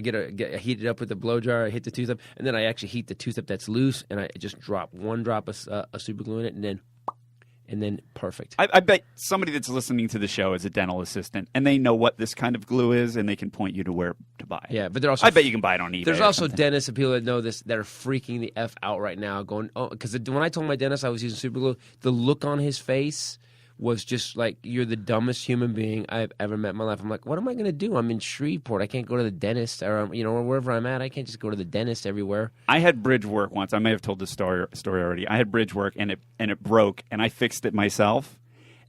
heat it up with the blow dryer. I hit the tooth up, and then I actually heat the tooth up that's loose, and I just drop one drop of super glue in it, and then perfect. I bet somebody that's listening to the show is a dental assistant, and they know what this kind of glue is, and they can point you to where to buy it. Yeah, but they're also. I bet you can buy it on eBay. There's also dentists and people that know this that are freaking the F out right now, going, oh, because when I told my dentist I was using super glue, the look on his face was just like, you're the dumbest human being I've ever met in my life. I'm like, what am I going to do? I'm in Shreveport. I can't go to the dentist or wherever I'm at. I can't just go to the dentist everywhere. I had bridge work once. I may have told this story already. I had bridge work and it broke, and I fixed it myself.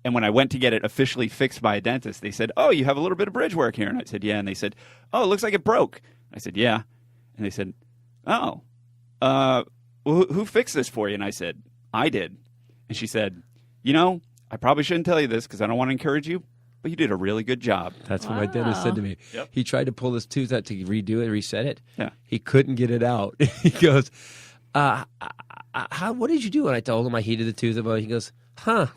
And when I went to get it officially fixed by a dentist, they said, oh, you have a little bit of bridge work here. And I said, yeah. And they said, oh, it looks like it broke. I said, yeah. And they said, oh, well, who fixed this for you? And I said, I did. And she said, I probably shouldn't tell you this because I don't want to encourage you, but you did a really good job. That's what my dentist said to me. Yep. He tried to pull his tooth out to redo it, reset it. Yeah. He couldn't get it out. He goes, what did you do? And I told him I heated the tooth up. He goes, huh.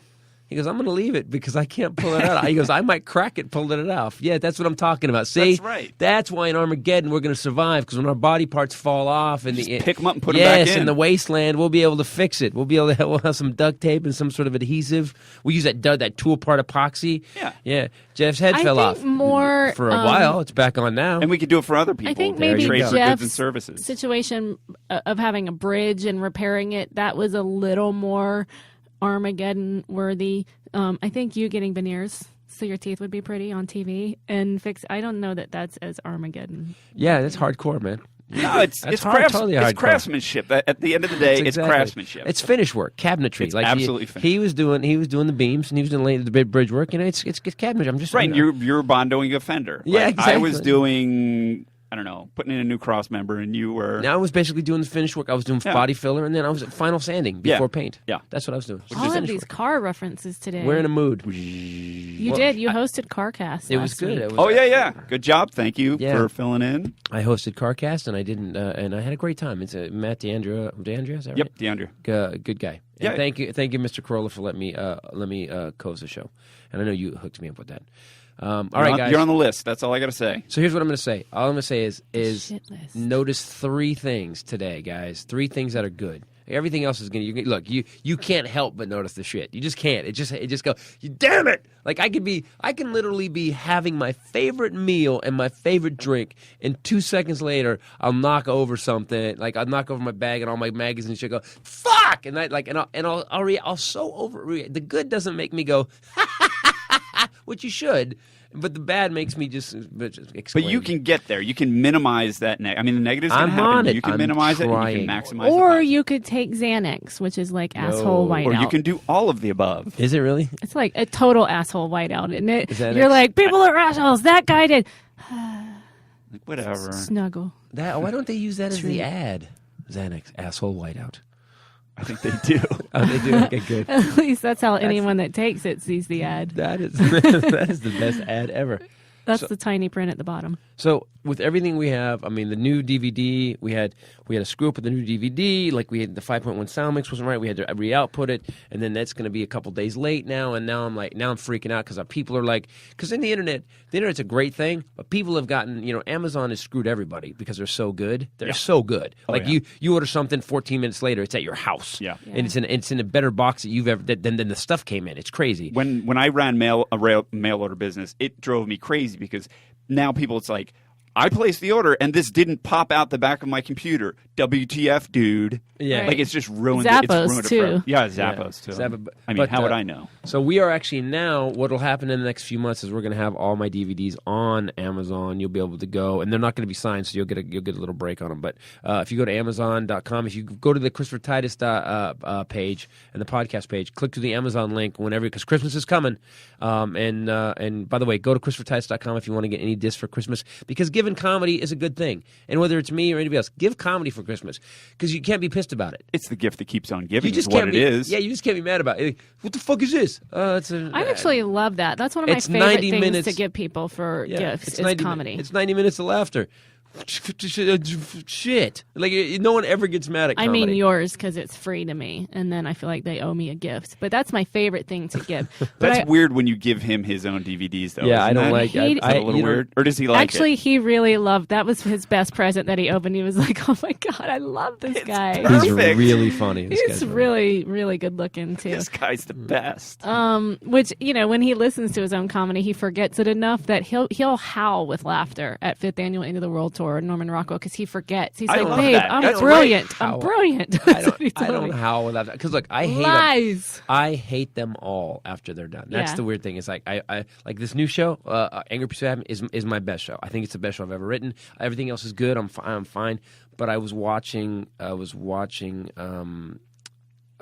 He goes, I'm going to leave it because I can't pull it out. He goes, I might crack it pulling it off. Yeah, that's what I'm talking about. See? That's right. That's why in Armageddon we're going to survive, because when our body parts fall off and pick them up and put them back in. Yes, in the wasteland, we'll be able to fix it. We'll have some duct tape and some sort of adhesive. We use that tool part epoxy. Yeah. Yeah. Jeff's head fell off. More for a while. It's back on now. And we could do it for other people. I think There maybe trade for goods and Jeff's services. situation of having a bridge and repairing it, that was a little more Armageddon worthy. I think you getting veneers so your teeth would be pretty on TV and fix. I don't know that that's as Armageddon. Yeah, that's hardcore, man. No, it's craftsmanship. At the end of the day, it's craftsmanship. It's finish work, cabinetry. It's absolutely finished. He was doing the beams and he was doing the bridge work, and it's cabinetry. I'm just right. You're bondoing a fender. Yeah, exactly. I was doing, I don't know, putting in a new cross member, and you were. Now I was basically doing the finish work. I was doing body filler, and then I was final sanding before paint. Yeah, that's what I was doing. All of these car references today. We're in a mood. You did. You hosted CarCast. It was good. Yeah. Good job. Thank you for filling in. I hosted CarCast, and I didn't, and I had a great time. It's Matt DeAndrea. DeAndrea, is that right? Yep, DeAndrea. Good guy. Yeah. And thank you, Mr. Corolla, for letting me co-host the show. And I know you hooked me up with that. All right, guys. You're on the list. That's all I got to say. So here's what I'm going to say. All I'm going to say is notice 3 things today, guys. 3 things that are good. Everything else is going to look. You can't help but notice the shit. You just can't. It just go. Damn it! Like I can literally be having my favorite meal and my favorite drink, and 2 seconds later I'll knock over something. Like I'll knock over my bag and all my magazines and shit. Go fuck, and I'll so overreact. The good doesn't make me go, which you should. But the bad makes me just exclaim. But you can get there. You can minimize that. The negative's going to happen. On it. You can minimize it. And you can maximize it. Or you could take Xanax, which is like asshole whiteout. Or you can do all of the above. Is it really? It's like a total asshole whiteout, isn't it? Xanax? You're like, people are assholes. That guy did. Whatever. Snuggle. Why don't they use that as the ad? Xanax, asshole whiteout. I think they do. Oh, they do? Okay, good. At least that's how anyone that takes it sees the ad. That is the best ad ever. That's the tiny print at the bottom. So with everything we have, I mean, the new DVD, we had a screw up with the new DVD. Like we had the 5.1 sound mix wasn't right. We had to re-output it, and then that's going to be a couple days late now. And now I'm freaking out because people are like, because in the internet's a great thing, but people have gotten, Amazon has screwed everybody because they're so good. They're so good. You order something, 14 minutes later, it's at your house. Yeah. And it's in a better box that you've ever than the stuff came in. It's crazy. When I ran mail order business, it drove me crazy because now it's like, I placed the order and this didn't pop out the back of my computer. WTF, dude. Yeah. Right. Like it's just ruined Zappos, it's ruined too. it forever. Yeah, Zappos too. How would I know? So we are actually now, what will happen in the next few months is we're going to have all my DVDs on Amazon. You'll be able to go, and they're not going to be signed, so you'll get a little break on them. But if you go to Amazon.com, if you go to the Christopher Titus page and the podcast page, click to the Amazon link because Christmas is coming. And by the way, go to ChristopherTitus.com if you want to get any discs for Christmas, because give giving comedy is a good thing. And whether it's me or anybody else, give comedy for Christmas because you can't be pissed about it. It's the gift that keeps on giving. You just is what can't it is. Yeah, you just can't be mad about it. What the fuck is this? I actually love that. That's one of my favorite things to give people for gifts is comedy. It's 90 minutes of laughter. Shit. Like, no one ever gets mad at comedy. I mean yours because it's free to me, and then I feel like they owe me a gift. But that's my favorite thing to give. That's weird when you give him his own DVDs, though. Yeah, I don't like it. Is that a little weird? Or does he like actually, it? he really loved that. Was his best present that he opened. He was like, "Oh my god, I love this guy. He's really funny. He's really, really good looking too. This guy's the best." Which when he listens to his own comedy, he forgets it enough that he'll howl with laughter at 5th Annual End of the World Tour in Norman Rockwell because he forgets. He's like, "Babe, I'm brilliant. I'm brilliant." I don't howl without that because look, I hate lies. Them. I hate them all after they're done. That's the weird thing. It's like I like this new show, Angry Pursuit of Happiness is my best show. I think it's the best show I've ever written. Everything else is good. I'm fine. But I was watching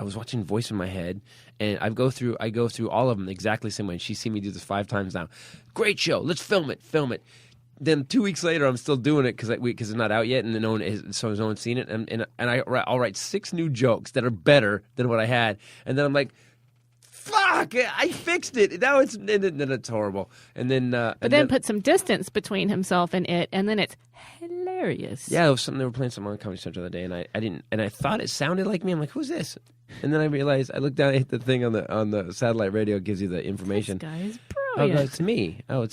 Voice in My Head, and I go through all of them exactly the same way. And she's seen me do this 5 times now. Great show. Let's film it. Then 2 weeks later, I'm still doing it because it's not out yet, and no one's seen it. And I'll write 6 new jokes that are better than what I had, and then I'm like, "Fuck! I fixed it. Now it's horrible." And then, then put some distance between himself and it, and then it's hilarious. Yeah, it was something they were playing something on Comedy Central the other day, and I thought it sounded like me. I'm like, "Who's this?" And then I realized I looked down at the thing on the satellite radio. It gives you the information. This guy is Oh, brilliant. it's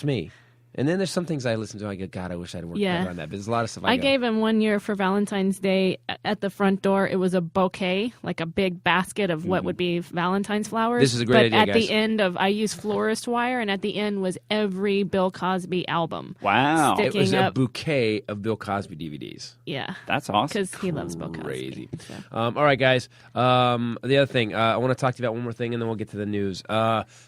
me. And then there's some things I listen to. I go, God, I wish I'd worked better on that. But there's a lot of stuff. I gave him one year for Valentine's Day at the front door. It was a bouquet, like a big basket of what would be Valentine's flowers. This is a great idea, But guys. at the end I used florist wire, and at the end was every Bill Cosby album. Wow. It was a bouquet of Bill Cosby DVDs. Yeah. That's awesome. Because he loves Bill Cosby. Crazy. So. All right, guys. The other thing, I want to talk to you about one more thing, and then we'll get to the news.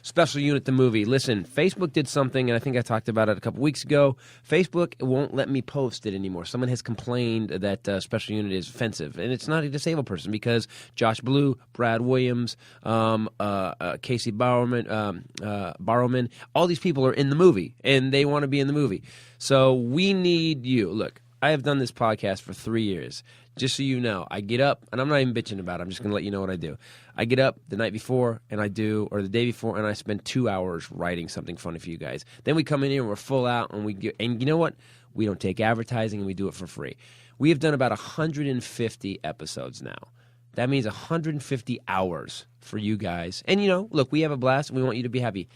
Special Unit, the movie. Listen, Facebook did something, and I think I talked about it a couple weeks ago. Facebook won't let me post it anymore. Someone has complained that Special Unit is offensive, and it's not a disabled person because Josh Blue, Brad Williams, Casey Barrowman, all these people are in the movie, and they want to be in the movie. So we need you. Look, I have done this podcast for 3 years. Just so you know, I get up, and I'm not even bitching about it. I'm just going to let you know what I do. I get up the night before, or the day before, and I spend 2 hours writing something funny for you guys. Then we come in here, and we're full out, and and you know what? We don't take advertising, and we do it for free. We have done about 150 episodes now. That means 150 hours for you guys. And, look, we have a blast, and we want you to be happy.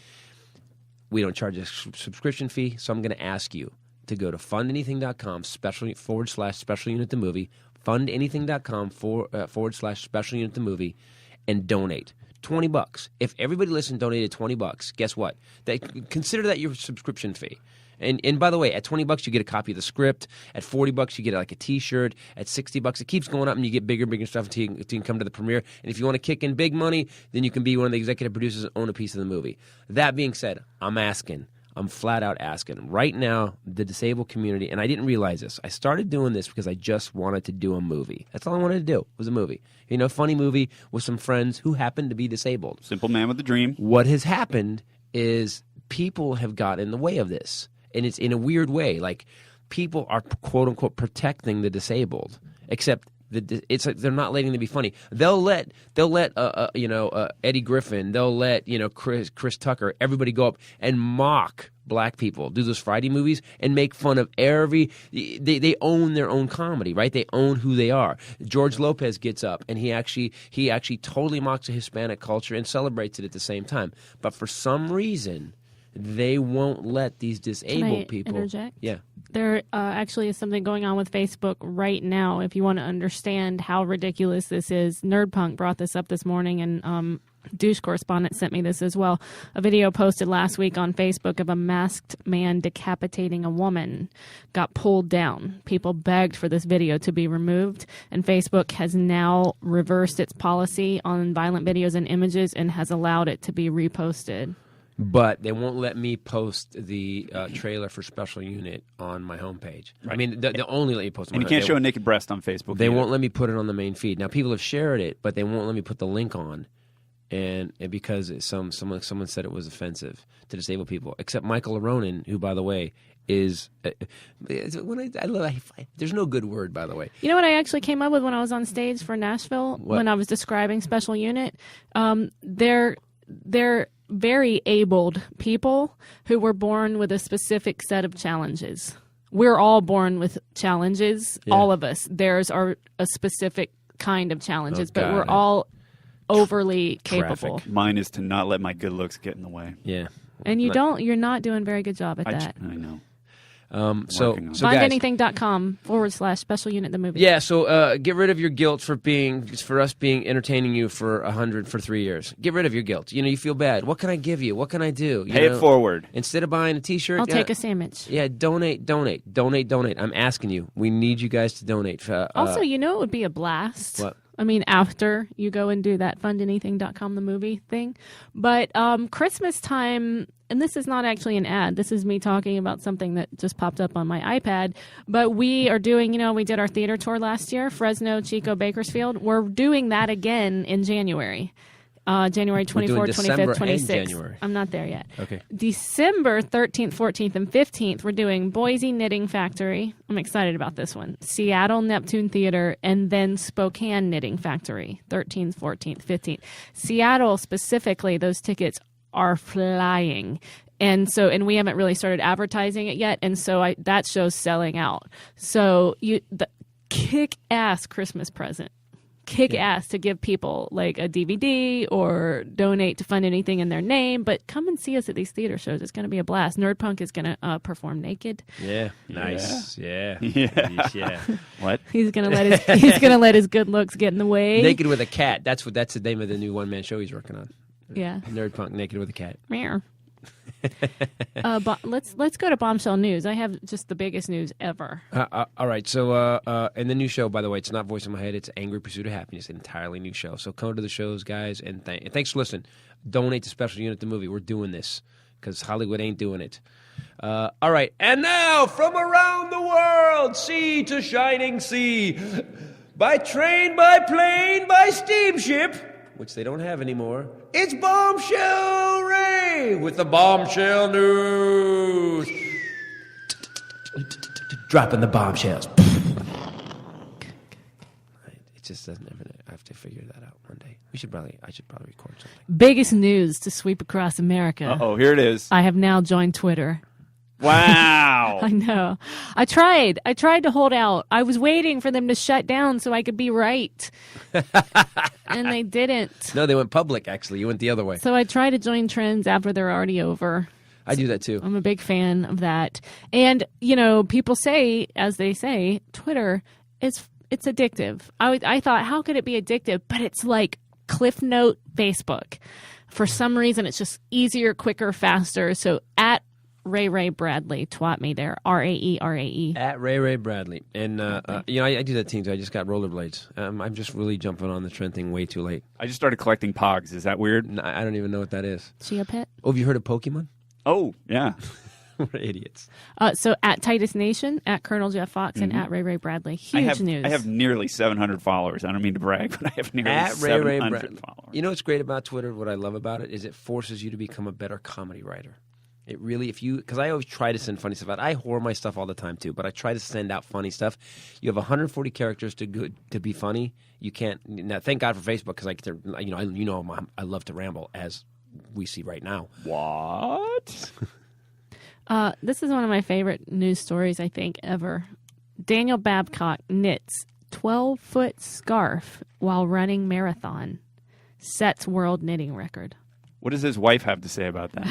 We don't charge a subscription fee, so I'm going to ask you to go to fundanything.com /special unit the movie, fundanything.com /special unit the movie, and donate $20. If everybody listened donated $20, guess what? Consider that your subscription fee. And by the way, at $20 you get a copy of the script. At $40 you get like a T-shirt. At $60 it keeps going up, and you get bigger stuff until you can come to the premiere. And if you want to kick in big money, then you can be one of the executive producers and own a piece of the movie. That being said, I'm flat out asking. Right now, the disabled community, and I didn't realize this, I started doing this because I just wanted to do a movie. That's all I wanted to do, was a movie. Funny movie with some friends who happened to be disabled. Simple man with a dream. What has happened is people have got in the way of this. And it's in a weird way. Like, people are, quote-unquote, protecting the disabled, except it's like they're not letting them be funny. They'll let Eddie Griffin, they'll let Chris Tucker, everybody go up and mock black people, do those Friday movies and make fun of they own their own comedy, right? They own who they are. George Lopez gets up and he actually totally mocks the Hispanic culture and celebrates it at the same time. But for some reason, they won't let these disabled people. Interject? Yeah. There actually is something going on with Facebook right now. If you want to understand how ridiculous this is, Nerdpunk brought this up this morning, and Douche Correspondent sent me this as well. A video posted last week on Facebook of a masked man decapitating a woman got pulled down. People begged for this video to be removed, and Facebook has now reversed its policy on violent videos and images and has allowed it to be reposted. But they won't let me post the trailer for Special Unit on my homepage. Right. I mean, they'll only let you post it on my homepage. And you can't show a naked breast on Facebook. They won't let me put it on the main feed. Now, people have shared it, but they won't let me put the link on. and because someone said it was offensive to disabled people, except Michael Aronin, who, by the way, is there's no good word, by the way. You know what I actually came up with when I was on stage for Nashville when I was describing Special Unit? They're very abled people who were born with a specific set of challenges. We're all born with challenges, all of us. Theirs are a specific kind of challenges, but we're all overly capable. Mine is to not let my good looks get in the way. Yeah. And you're not doing a very good job at that. I know. So findanything.com/special unit the movie. Yeah, so get rid of your guilt for us entertaining you for 3 years. Get rid of your guilt. You feel bad. What can I give you? What can I do? Pay it forward. Instead of buying a T-shirt, I'll take a sandwich. Yeah, donate. I'm asking you. We need you guys to donate. Also, it would be a blast. What? I mean, after you go and do that findanything.com the movie thing. But Christmas time, and this is not actually an ad. This is me talking about something that just popped up on my iPad. But we are doing, we did our theater tour last year, Fresno, Chico, Bakersfield. We're doing that again in January. January 24th, 25th, 26th. I'm not there yet. Okay. December 13th, 14th, and 15th, we're doing Boise Knitting Factory. I'm excited about this one. Seattle Neptune Theater, and then Spokane Knitting Factory, 13th, 14th, 15th. Seattle specifically, those tickets are flying. And we haven't really started advertising it yet, and so that show's selling out. So the kick-ass Christmas present. Kick-ass to give people like a DVD or donate to fund anything in their name, but come and see us at these theater shows. It's going to be a blast. Nerdpunk is going to perform naked. Yeah, nice. Yeah. What? He's going to let his good looks get in the way. Naked with a cat. That's the name of the new one-man show he's working on. Yeah. Nerdpunk, naked with a cat. Meow. Let's go to Bombshell News. I have just the biggest news ever. All right. So, and the new show, by the way, it's not Voice in My Head. It's Angry Pursuit of Happiness, an entirely new show. So come to the shows, guys, and thanks for listening. Donate to Special Unit the movie. We're doing this because Hollywood ain't doing it. All right. And now, from around the world, sea to shining sea, by train, by plane, by steamship, which they don't have anymore, it's Bombshell Rae with the Bombshell News. Dropping the bombshells. It just doesn't ever. I have to figure that out one day. I should probably record something. Biggest news to sweep across America. Oh, here it is. I have now joined Twitter. Wow. I know. I tried to hold out. I was waiting for them to shut down so I could be right. And they didn't. No, they went public, actually. You went the other way. So I try to join trends after they're already over. I do that, too. I'm a big fan of that. And, people say, as they say, Twitter, it's addictive. I thought, how could it be addictive? But it's like Cliff Note Facebook. For some reason, it's just easier, quicker, faster. So at Ray Bradley, twat me there. RAE. At Ray Bradley. And, I do that, too. I just got rollerblades. I'm just really jumping on the trend thing way too late. I just started collecting Pogs. Is that weird? No, I don't even know what that is. Chia Pet? Oh, have you heard of Pokemon? Oh, yeah. We're idiots. So at Titus Nation, at Colonel Jeff Fox, and at Ray Bradley. Huge news. I have nearly 700 followers. I don't mean to brag, but I have nearly at 700 followers. You know what's great about Twitter? What I love about it is it forces you to become a better comedy writer. It really, because I always try to send funny stuff out. I whore my stuff all the time too, but I try to send out funny stuff. You have 140 characters to be funny. You can't. Now, thank God for Facebook because I love to ramble, as we see right now. What? This is one of my favorite news stories I think ever. Daniel Babcock knits 12-foot scarf while running marathon, sets world knitting record. What does his wife have to say about that?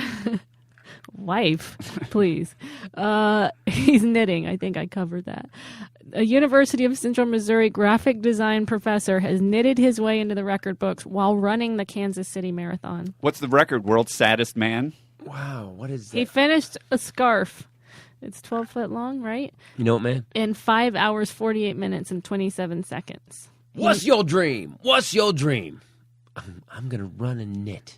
Wife, please. He's knitting. I think I covered that. A University of Central Missouri graphic design professor has knitted his way into the record books while running the Kansas City Marathon. What's the record? World's saddest man? Wow, what is that? He finished a scarf. It's 12 foot long, right? You know what, man? In 5 hours, 48 minutes, and 27 seconds. What's your dream? I'm going to run and knit.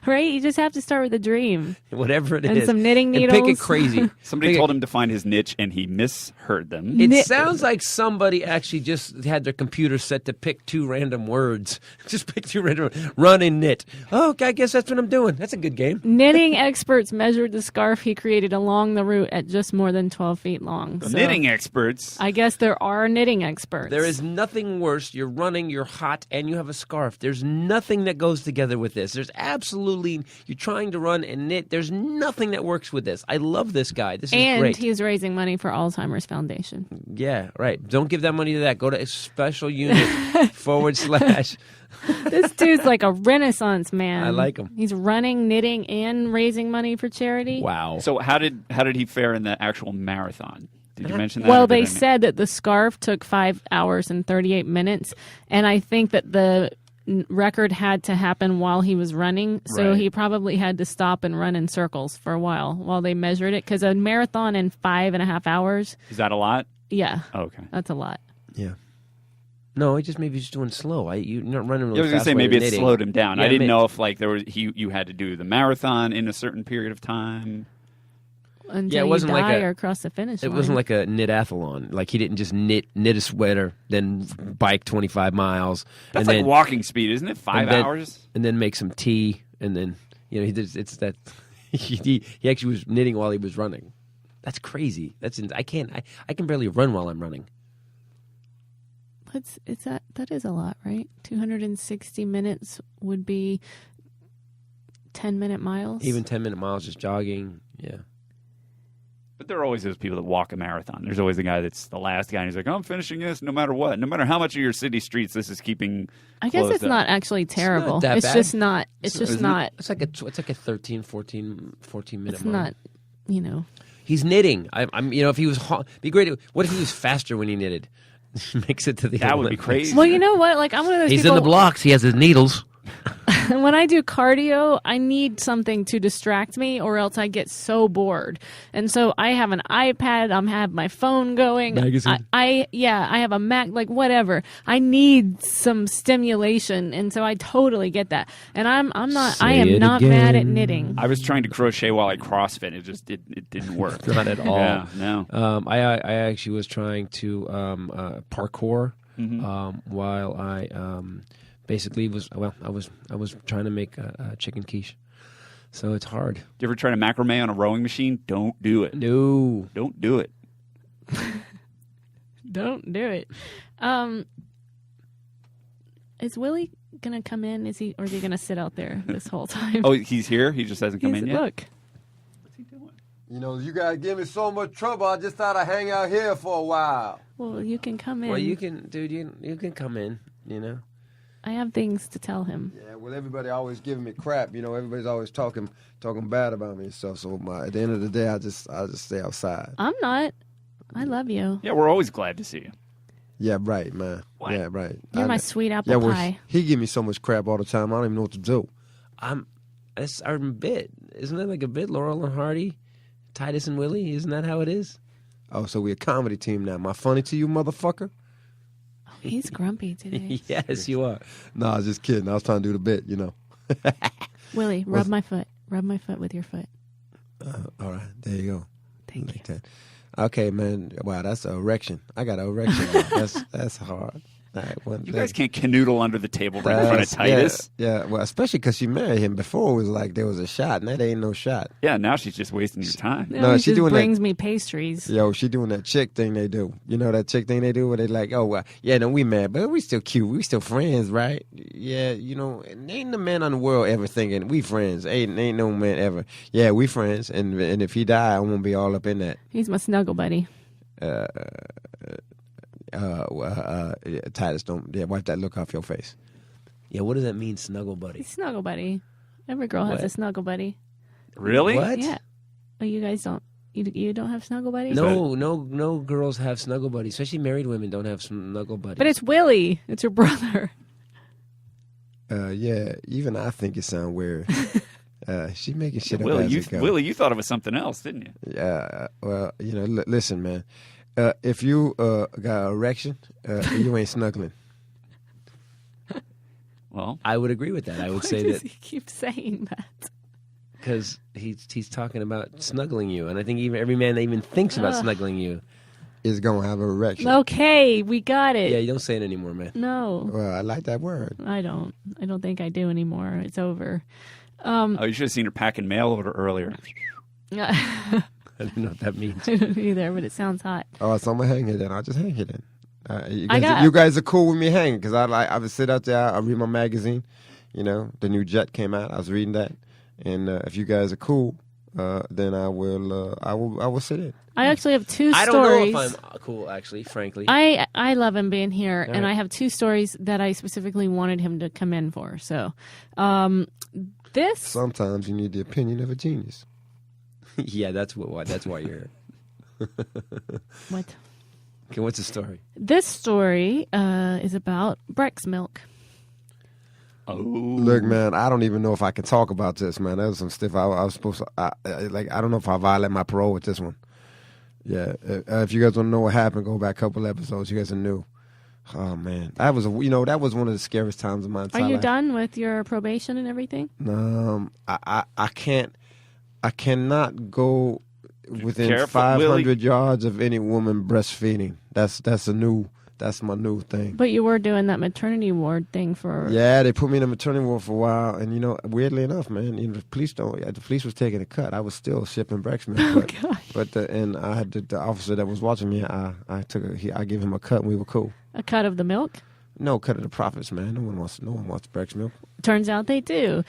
Right? You just have to start with a dream. Whatever it is. And some knitting needles. And pick it crazy. Somebody told him to find his niche, and he misheard them. It sounds like somebody actually just had their computer set to pick 2 random words. Just pick 2 random words. Run and knit. Oh, okay, I guess that's what I'm doing. That's a good game. Knitting experts measured the scarf he created along the route at just more than 12 feet long. So Knitting experts? I guess there are knitting experts. There is nothing worse. You're running, you're hot, and you have a scarf. There's nothing that goes together with this. There's absolutely, you're trying to run and knit. There's nothing that works with this. I love this guy. This is great. And he's raising money for Alzheimer's Foundation. Yeah, right. Don't give that money to that. Go to a special unit / This dude's like a Renaissance man. I like him. He's running, knitting, and raising money for charity. Wow. So how did he fare in the actual marathon? Did you mention that? Well, they said that the scarf took 5 hours and 38 minutes, and I think that the record had to happen while he was running, so he probably had to stop and run in circles for a while they measured it, because a marathon in 5.5 hours. Is that a lot? Yeah. Oh, okay. That's a lot. Yeah. No, he just maybe he's doing slow. You're not running really fast. I was going to say maybe it slowed him down. Yeah, I didn't know if like you had to do the marathon in a certain period of time. Until it wasn't you die like or cross the finish line. It wasn't like a knit-athlon. Like he didn't just knit a sweater, then bike 25 miles. That's and like then, walking speed, isn't it? 5 hours? And then make some tea, and then he did. It's that he actually was knitting while he was running. That's crazy. I can barely run while I'm running. That is a lot, right? 260 minutes would be 10-minute miles. Even 10-minute miles just jogging. Yeah. But there are always those people that walk a marathon. There's always the guy that's the last guy, and he's like, I'm finishing this no matter what. No matter how much of your city streets this is keeping I guess it's not actually terrible. It's not that it's bad. just not. It's just not. It's like a 13, 14 minute It's mile. not, He's knitting. If he was, be great. What if he was faster when he knitted? Makes it to the That would be Olympics. crazy. Well, you know what? Like, I'm one of those He's people. in the blocks. He has his needles. When I do cardio, I need something to distract me, or else I get so bored. And so I have an iPad. I have my phone going. Magazine. I have a Mac. Like whatever. I need some stimulation, and so I totally get that. And I am not mad at knitting. I was trying to crochet while I CrossFit. It just it didn't work. Not at all. Yeah, no. I actually was trying to parkour while I basically I was trying to make a chicken quiche. So it's hard. Do you ever try to macrame on a rowing machine? Don't do it. No. Don't do it. Don't do it. Is Willie gonna come in? Or is he gonna sit out there this whole time? Oh, he's here? He just hasn't come in yet? Look. What's he doing? You guys give me so much trouble, I just thought I'd hang out here for a while. Well, you can come in. Well, you can, dude. You can come in. I have things to tell him. Yeah, well, everybody always giving me crap. Everybody's always talking bad about me and stuff. So at the end of the day, I just stay outside. I'm not. I love you. Yeah, we're always glad to see you. Yeah, right, man. What? Yeah, right. You're my sweet apple pie. He give me so much crap all the time. I don't even know what to do. That's our bit. Isn't that like a bit? Laurel and Hardy, Titus and Willie. Isn't that how it is? Oh, so we're a comedy team now. Am I funny to you, motherfucker? He's grumpy today. Yes, you are. No, I was just kidding. I was trying to do the bit, Willie, rub my foot. Rub my foot with your foot. All right, there you go. Thank you. That. Okay, man. Wow, that's an erection. I got an erection. That's hard. All right, You guys can't canoodle under the table right in front of Titus. Yeah, well, especially because she married him. Before it was like there was a shot, and that ain't no shot. Yeah, now she's just wasting your time. No, she she doing brings me pastries. Yo, she doing that chick thing they do. You know that chick thing they do where they like, oh, well, yeah, no, we mad, but we still cute. We still friends, right? Yeah, and ain't no man on the world ever thinking we friends. Ain't no man ever. Yeah, we friends, and if he die, I won't be all up in that. He's my snuggle buddy. Titus, wipe that look off your face. Yeah, what does that mean, snuggle buddy? He's snuggle buddy. Every girl has a snuggle buddy. Really? What? Yeah. Oh, you guys don't. You don't have snuggle buddies? No girls have snuggle buddies. Especially married women don't have snuggle buddies. But it's Willie. It's your brother. Yeah, even I think it sounds weird. She making shit up Willie, as it go. Willie, you thought it was something else, didn't you? Yeah, well, listen, man. If you got an erection, you ain't snuggling. Well, Well, I would agree with that. I would Why say does that he keep saying that? because he's talking about snuggling you, and I think even every man that even thinks about snuggling you Is gonna have an erection. Okay, we got it. Yeah, you don't say it anymore, man. No, Well, I like that word. I don't. I don't think I do anymore. It's over. you should have seen her packing mail order earlier. I I don't know what that means. don't either, but it sounds hot. Oh, so I'm gonna hang it then. I'll just hang it then. You guys are cool with me hanging because I would sit out there. I read my magazine. You know, the new Jet came out. I was reading that, and if you guys are cool, then I will sit in. I actually have two I stories. don't know if I'm cool, actually, frankly. I love him being here, and right. I have two stories that I specifically wanted him to come in for. So, this Sometimes you need the opinion of a genius. Yeah, that's why you're here. what? Okay, what's the story? This story is about Breck's milk. Oh, Look, man, I don't even know if I can talk about this, man. That was some stuff I was supposed to. I don't know if I violate my parole with this one. Yeah, if you guys want to know what happened, go back a couple episodes. You guys are new. Oh man, that was one of the scariest times of my entire Are you life. done with your probation and everything? I cannot go within Careful, 500 Willie. yards of any woman breastfeeding. That's my new thing. But you were doing that maternity ward thing for. Yeah, they put me in a maternity ward for a while, and weirdly enough, man, the police was taking a cut. I was still shipping Breck's milk, and I had the officer that was watching me. I gave him a cut, and we were cool. A cut of the milk? No, cut of the profits, man. No one wants Breck's milk. Turns out they do.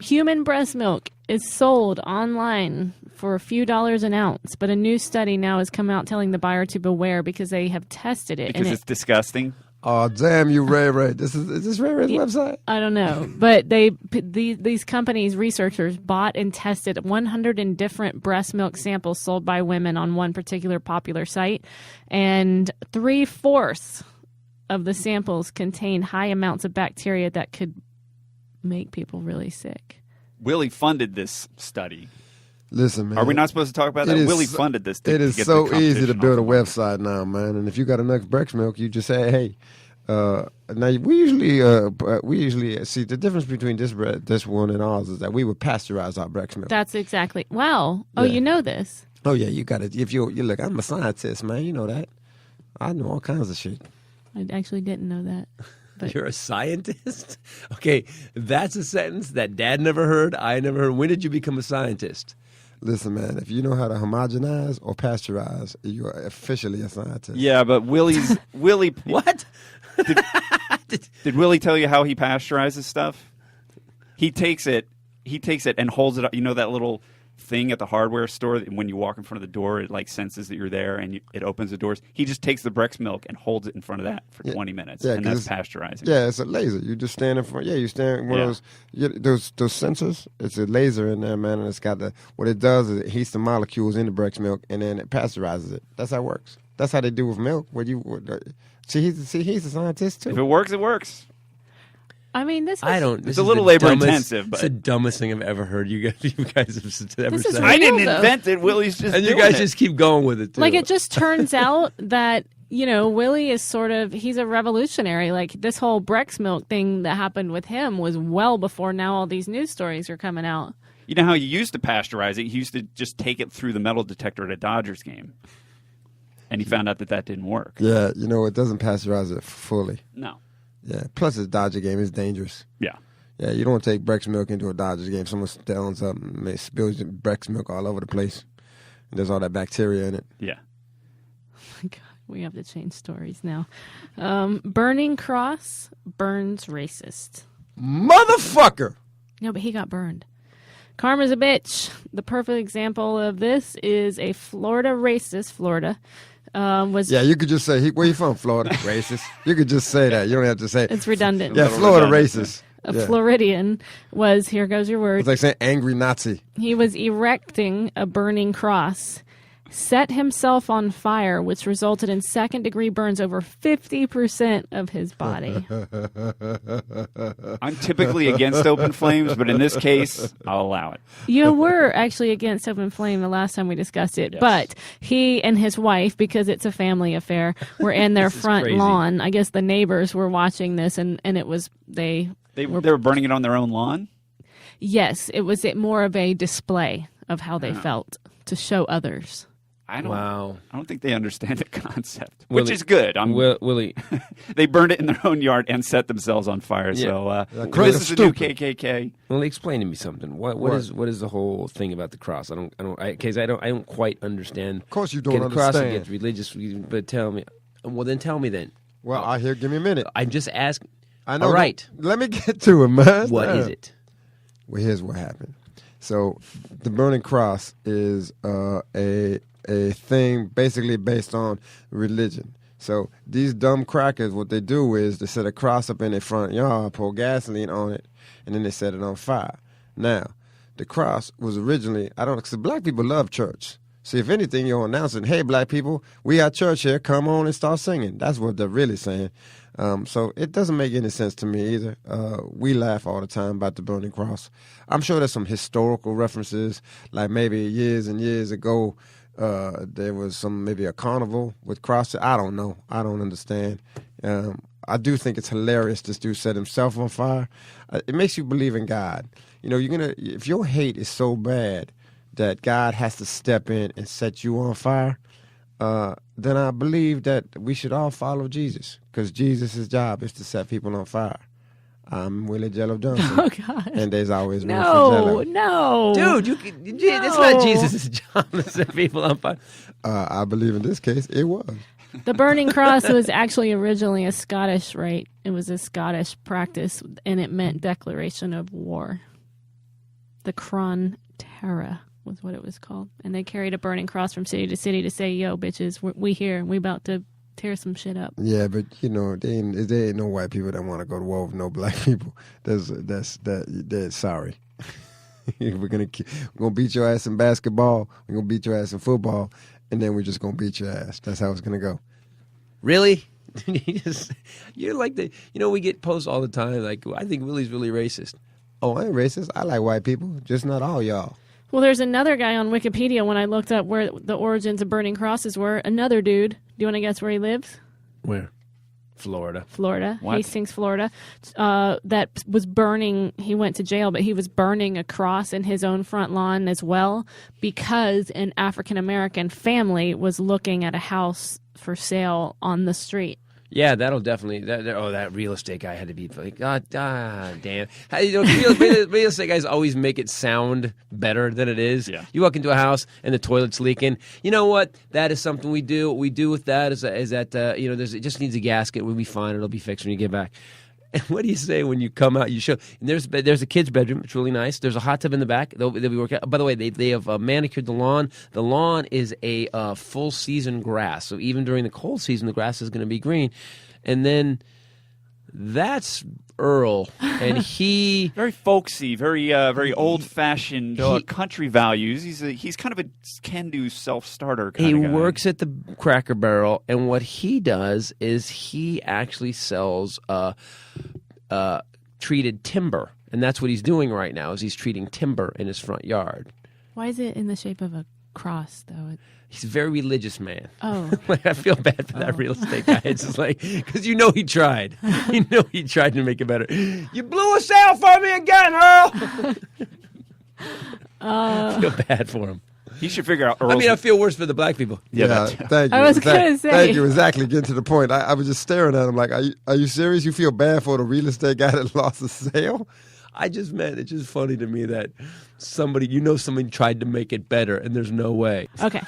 Human breast milk is sold online for a few dollars an ounce, but a new study now has come out telling the buyer to beware because they have tested it. because it's disgusting. Oh, damn you, Ray Ray. Is this Ray Ray's website? I don't know, but these companies, researchers, bought and tested 100 different breast milk samples sold by women on one particular popular site, and 3/4 of the samples contain high amounts of bacteria that could make people really sick. Willie funded this study. Listen, man. Are we not supposed to talk about that? Willie funded this. It is get so the easy to competition build a off. website now, man. And if you got enough Breck's milk, you just say, hey. Now we usually see the difference between this one and ours is that we would pasteurize our Breck's milk. That's exactly. Wow. Oh, Yeah. you know this. Oh yeah, you got it. If you look, I'm a scientist, man. You know that. I know all kinds of shit. I actually didn't know that. But You're a scientist? Okay, that's a sentence that Dad never heard, I never heard. When did you become a scientist? Listen, man. If you know how to homogenize or pasteurize, you are officially a scientist. Yeah, but Willie. What? Did Willie tell you how he pasteurizes stuff? He takes it and holds it up. You know that little thing at the hardware store that when you walk in front of the door, it like senses that you're there and it opens the doors. He just takes the Breck's milk and holds it in front of that for 20 minutes, Yeah, and 'cause that's pasteurizing. Yeah, it's a laser. You just stand in front. Yeah, you stand in one of those sensors. It's a laser in there, man, and it's got what it does is it heats the molecules in the Breck's milk and then it pasteurizes it. That's how it works. That's how they do with milk. He's a scientist too. If it works, it works. I mean, this is, It's a little labor intensive, but it's the dumbest thing I've ever heard. You guys have ever This is said. real, I didn't though. invent it. Willie's just And you doing guys it. just keep going with it too. like, it just turns out that, Willie is he's a revolutionary. Like, this whole Breck's milk thing that happened with him was well before now all these news stories are coming out. You know how you used to pasteurize it? You used to just take it through the metal detector at a Dodgers game. And he found out that didn't work. Yeah, it doesn't pasteurize it fully. No. Yeah. Plus, it's a Dodger game. It's dangerous. Yeah. Yeah, you don't take Breck's milk into a Dodgers game. Someone stands up and spills Breck's milk all over the place. And there's all that bacteria in it. Yeah. Oh my God, we have to change stories now. Burning cross burns racist. Motherfucker! No, but he got burned. Karma's a bitch. The perfect example of this is a Florida racist. Yeah, you could just say, where you from, Florida? Racist. You could just say that. You don't have to say, It's redundant. yeah, Florida redundant. racist. A Yeah. Floridian here goes your word. It's like saying angry Nazi. He was erecting a burning cross set himself on fire, which resulted in second-degree burns over 50% of his body. I'm typically against open flames, but in this case, I'll allow it. You were actually against open flame the last time we discussed it, but he and his wife, because it's a family affair, were in their front lawn. I guess the neighbors were watching this, and it was they were burning it on their own lawn? Yes, it was more of a display of how they felt to show others. I don't think they understand the concept, which is good. Willie, they burned it in their own yard and set themselves on fire. Yeah. So this is a new KKK. Willie, explain to me something. What is the whole thing about the cross? I don't quite understand. Of course, you don't understand. The cross against religious, but tell me. Well, then tell me then. Well, give me a minute. I'm just asking. I know. All right. Let me get to it, man. What is it? Well, here's what happened. So, the burning cross is a thing basically based on religion. So these dumb crackers, what they do is they set a cross up in their front yard, pour gasoline on it, and then they set it on fire. Now, the cross was originally, because black people love church. So if anything, you're announcing, hey, black people, we at church here, come on and start singing. That's what they're really saying. So it doesn't make any sense to me either. We laugh all the time about the burning cross. I'm sure there's some historical references, like maybe years and years ago, there was maybe a carnival with crosses. I don't know. I don't understand. I do think it's hilarious this dude set himself on fire. It makes you believe in God. You know, if your hate is so bad that God has to step in and set you on fire, then I believe that we should all follow Jesus, because Jesus' job is to set people on fire. I'm Willie Jello Johnson. Oh, God. And there's always room for Jello. No. Dude, it's not Jesus' job to set people on fire. I believe in this case it was. The burning cross was actually originally a Scottish rite. It was a Scottish practice, and it meant declaration of war. The Cron Terra was what it was called. And they carried a burning cross from city to city to say, yo, bitches, we here, we about to tear some shit up. Yeah, but there ain't no white people that want to go to war with no black people. They're sorry. We're gonna beat your ass in basketball. We're gonna beat your ass in football, and then we're just gonna beat your ass. That's how it's gonna go. Really? You're like we get posts all the time. Like, I think Willie's really racist. Oh, I ain't racist. I like white people, just not all y'all. Well, there's another guy on Wikipedia when I looked up where the origins of burning crosses were. Another dude. Do you want to guess where he lives? Where? Florida. What? Hastings, Florida. That was burning. He went to jail, but he was burning a cross in his own front lawn as well, because an African-American family was looking at a house for sale on the street. Yeah, that'll definitely. That real estate guy had to be like, God damn. Real estate guys always make it sound better than it is. Yeah. You walk into a house and the toilet's leaking. You know what? That is something we do. What we do with that is that it just needs a gasket. We'll be fine. It'll be fixed when you get back. And what do you say when you come out? You show. And there's a kid's bedroom. It's really nice. There's a hot tub in the back. They'll be working. By the way, they have manicured the lawn. The lawn is a full season grass. So even during the cold season, the grass is going to be green. And then that's Earl, and he very folksy, very old fashioned country values. He's kind of a can-do self-starter kind of guy. He works at the Cracker Barrel, and what he does is he actually sells treated timber, and that's what he's doing right now. Is he's treating timber in his front yard. Why is it in the shape of a cross, though? He's a very religious man. Oh. I feel bad for that real estate guy. It's just like, because he tried. He tried to make it better. You blew a sale for me again, Earl! I feel bad for him. He should figure out Earl's... I feel worse for the black people. Yeah, thank you. I was going to say. Thank you. Exactly. Getting to the point. I was just staring at him like, are you serious? You feel bad for the real estate guy that lost a sale? I just meant, it's just funny to me that somebody tried to make it better, and there's no way. Okay.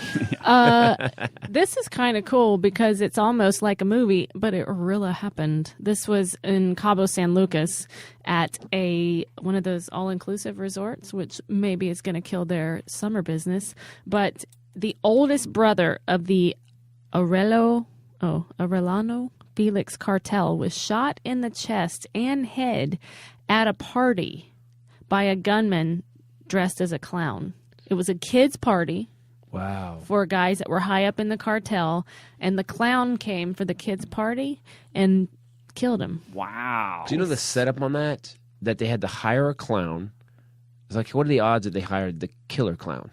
This is kind of cool because it's almost like a movie, but it really happened. This was in Cabo San Lucas at one of those all-inclusive resorts, which maybe is going to kill their summer business. But the oldest brother of the Arellano Felix cartel was shot in the chest and head at a party by a gunman dressed as a clown. It was a kid's party. Wow. for guys that were high up in the cartel, and the clown came for the kid's party and killed him. Wow. Do you know the setup on that? That they had to hire a clown. It's like, what are the odds that they hired the killer clown?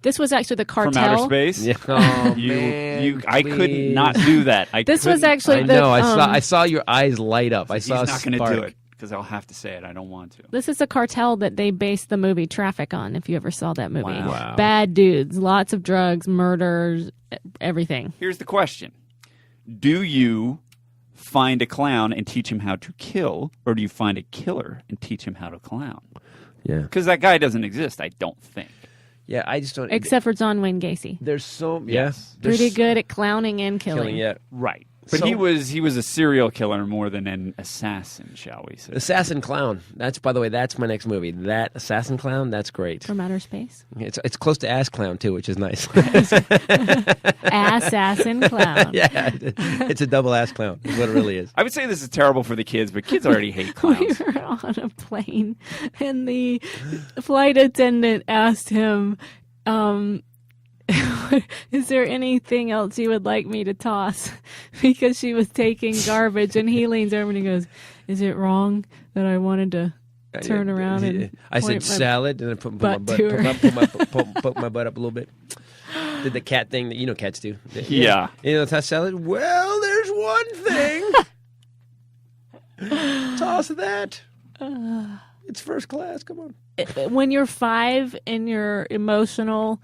This was actually the cartel. From outer space? Yeah. Oh, man, I could not do that. This was actually I know. I saw your eyes light up. I saw. He's not going to do it. because I'll have to say it. I don't want to. This is a cartel that they based the movie Traffic on, if you ever saw that movie. Wow. Bad dudes, lots of drugs, murders, everything. Here's the question. Do you find a clown and teach him how to kill, or do you find a killer and teach him how to clown? Yeah. Because that guy doesn't exist, I don't think. Yeah, I just don't. Except for John Wayne Gacy. There's so Yes. Pretty good at clowning and killing. Yeah. Right. But So- he was a serial killer more than an assassin, shall we say. Assassin Clown. That's, by the way, that's my next movie. That Assassin Clown, that's great. From outer space. It's close to Ass Clown, too, which is nice. Assassin Clown. Yeah, it's a double ass clown, is what it really is. I would say this is terrible for the kids, but kids already hate We clowns. were on a plane, and the flight attendant asked him, is there anything else you would like me to toss? Because she was taking garbage, and he leans over and he goes, is it wrong that I wanted to turn around and I said point my salad, and I put my butt butt, to her? poke my butt up a little bit. Did the cat thing that you know cats do? Yeah. You know, toss salad. Well, there's one thing. Toss that. It's first class. Come on. When you're 5 in your emotional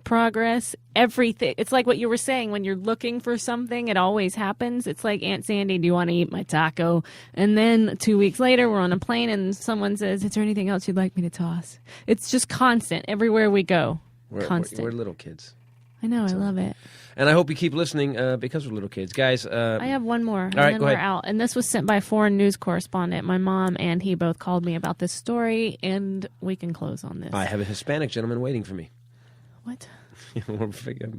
progress, everything, it's like what you were saying, when you're looking for something, it always happens. It's like, Aunt Sandy, do you want to eat my taco? And then 2 weeks later, we're on a plane and someone says, is there anything else you'd like me to toss? It's just constant everywhere we go. Constant. We're little kids. I know, I love it. And I hope you keep listening because we're little kids. Guys, I have one more, and right, then go we're ahead. out. And this was sent by a foreign news correspondent. My mom and he both called me about this story, and we can close on this. I have a Hispanic gentleman waiting for me. What?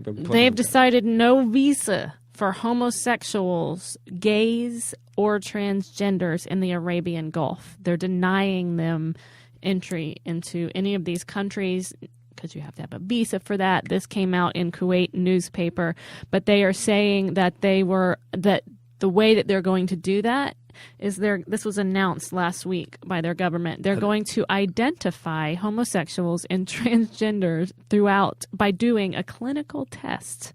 They've decided no visa for homosexuals, gays, or transgenders in the Arabian Gulf. They're denying them entry into any of these countries because you have to have a visa for that. This came out in Kuwait newspaper, but they are saying that the way that they're going to do that is this was announced last week by their government. They're going to identify homosexuals and transgenders throughout by doing a clinical test,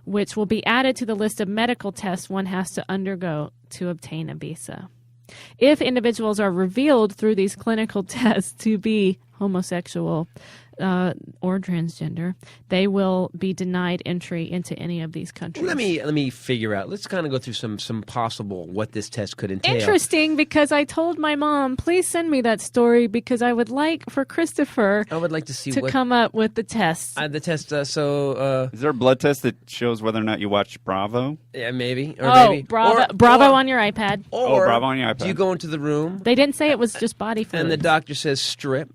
which will be added to the list of medical tests one has to undergo to obtain a visa. If individuals are revealed through these clinical tests to be homosexual or transgender, they will be denied entry into any of these countries. Let me figure out. Let's kind of go through some possible what this test could entail. Interesting, because I told my mom, please send me that story because I would like for Christopher I would like to see to come up with the test. The test. Is there a blood test that shows whether or not you watch Bravo? Yeah, maybe. Or Oh, maybe. Bravo on your iPad. Or Bravo on your iPad. Do you go into the room They didn't say it was just body fluids. and the doctor says strip?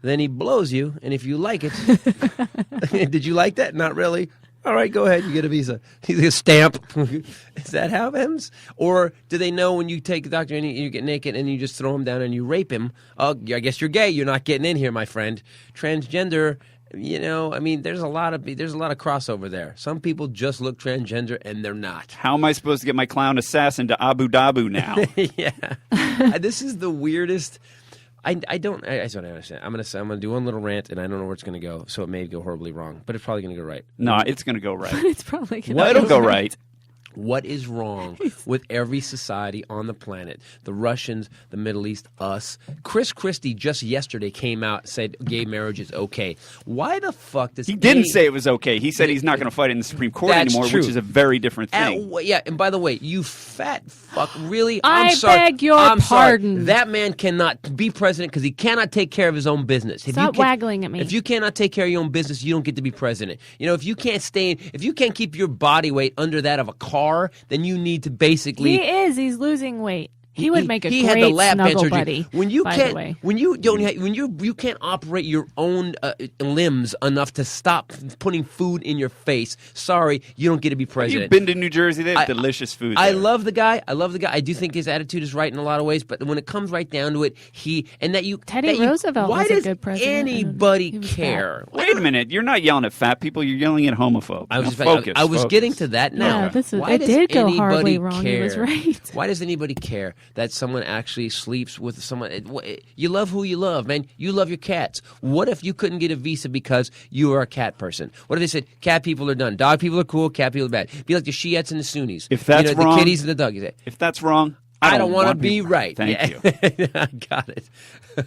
Then he blows you, and if you like it, did you like that? Not really. All right, go ahead. You get a visa. He's a stamp. Is that how it happens? Or do they know when you take a doctor and you get naked and you just throw him down and you rape him? Oh, I guess you're gay. You're not getting in here, my friend. Transgender. You know, I mean, there's a lot of crossover there. Some people just look transgender and they're not. How am I supposed to get my clown assassin to Abu Dhabi now? Yeah, this is the weirdest. I don't understand. I'm gonna do one little rant, and I don't know where it's gonna go, so it may go horribly wrong, but it's probably gonna go right. No, it's going to go right. It's probably going No, it'll go right. What is wrong with every society on the planet? The Russians, the Middle East, us. Chris Christie just yesterday came out and said gay marriage is okay. Why the fuck does He didn't say it was okay. He said he's not going to fight it in the Supreme Court That's anymore, true. which is a very different thing. Yeah, and by the way, you fat fuck, really? I I'm sorry. beg your I'm pardon. Sorry. That man cannot be president because he cannot take care of his own business. Stop waggling at me. If you cannot take care of your own business, you don't get to be president. You know, if you can't keep your body weight under that of a car, then you need to basically. He is. He's losing weight. He would make a he great had the lap band snuggle surgery. buddy. When you by can't, the way. when you don't, when you can't operate your own limbs enough to stop putting food in your face. Sorry, you don't get to be president. You've been to New Jersey. They have delicious food there. I love the guy. I do think his attitude is right in a lot of ways. But when it comes right down to it, Teddy Roosevelt why was a does good president. anybody He was care? Wait a minute. You're not yelling at fat people. You're yelling at homophobes. I was getting to that now. Yeah, Why it does did go anybody horribly wrong. care? He was right. Why does anybody care that someone actually sleeps with someone? You love who you love, man. You love your cats. What if you couldn't get a visa because you are a cat person? What if they said cat people are done, dog people are cool, cat people are bad? Be like the Shiites and the Sunnis. If that's wrong, wrong, the kitties and the doggies. If that's wrong, I don't want to be right. Thank you. I got it.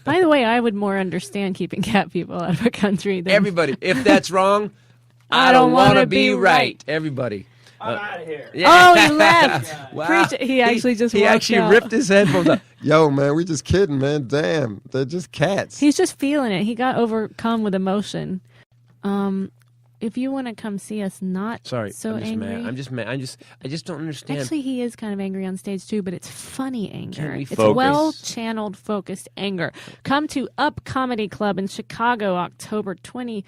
By the way, I would more understand keeping cat people out of a country than Everybody, if that's wrong, I don't want to be right. Everybody. I'm out of here. Oh, he left. Wow. Preach it. He actually just He walked actually out. ripped his headphones up. Yo, man, we just kidding, man. Damn, they're just cats. He's just feeling it. He got overcome with emotion. If you want to come see us, not Sorry, so I'm just angry. mad. I'm just mad. I just don't understand. Actually, he is kind of angry on stage too, but it's funny anger. Can we It's focus? well-channeled, focused anger. Come to Up Comedy Club in Chicago, October 24th,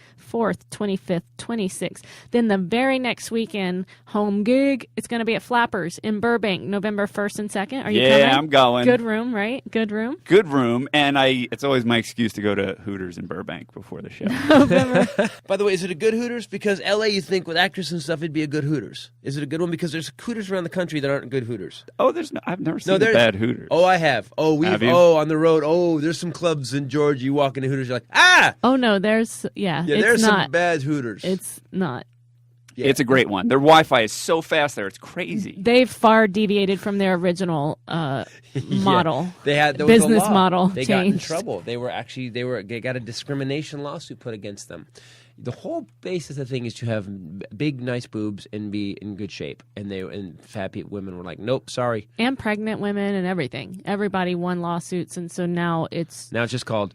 25th, 26th. Then the very next weekend, home gig, it's going to be at Flappers in Burbank, November 1st and 2nd. Are you coming? Yeah, I'm going. Good room, right? Good room. Good room, and it's always my excuse to go to Hooters in Burbank before the show. By the way, is it a good Hooters? Because LA, you think with actors and stuff, it'd be a good Hooters. Is it a good one? Because there's Hooters around the country that aren't good Hooters. Oh, I've never seen a bad Hooters. Oh, I have. Oh, Have you? on the road. Oh, there's some clubs in Georgia. You walk into Hooters, you're like, ah! Oh, no, there's, Yeah, it's there's not. some bad Hooters. It's not. Yeah. It's a great one. Their Wi-Fi is so fast there; it's crazy. They've far deviated from their original model. There was a business law. model They got in changed. trouble. They got a discrimination lawsuit put against them. The whole basis of the thing is to have big, nice boobs and be in good shape. And fat women were like, nope, sorry. And pregnant women and everything. Everybody won lawsuits, and so now it's Now it's just called.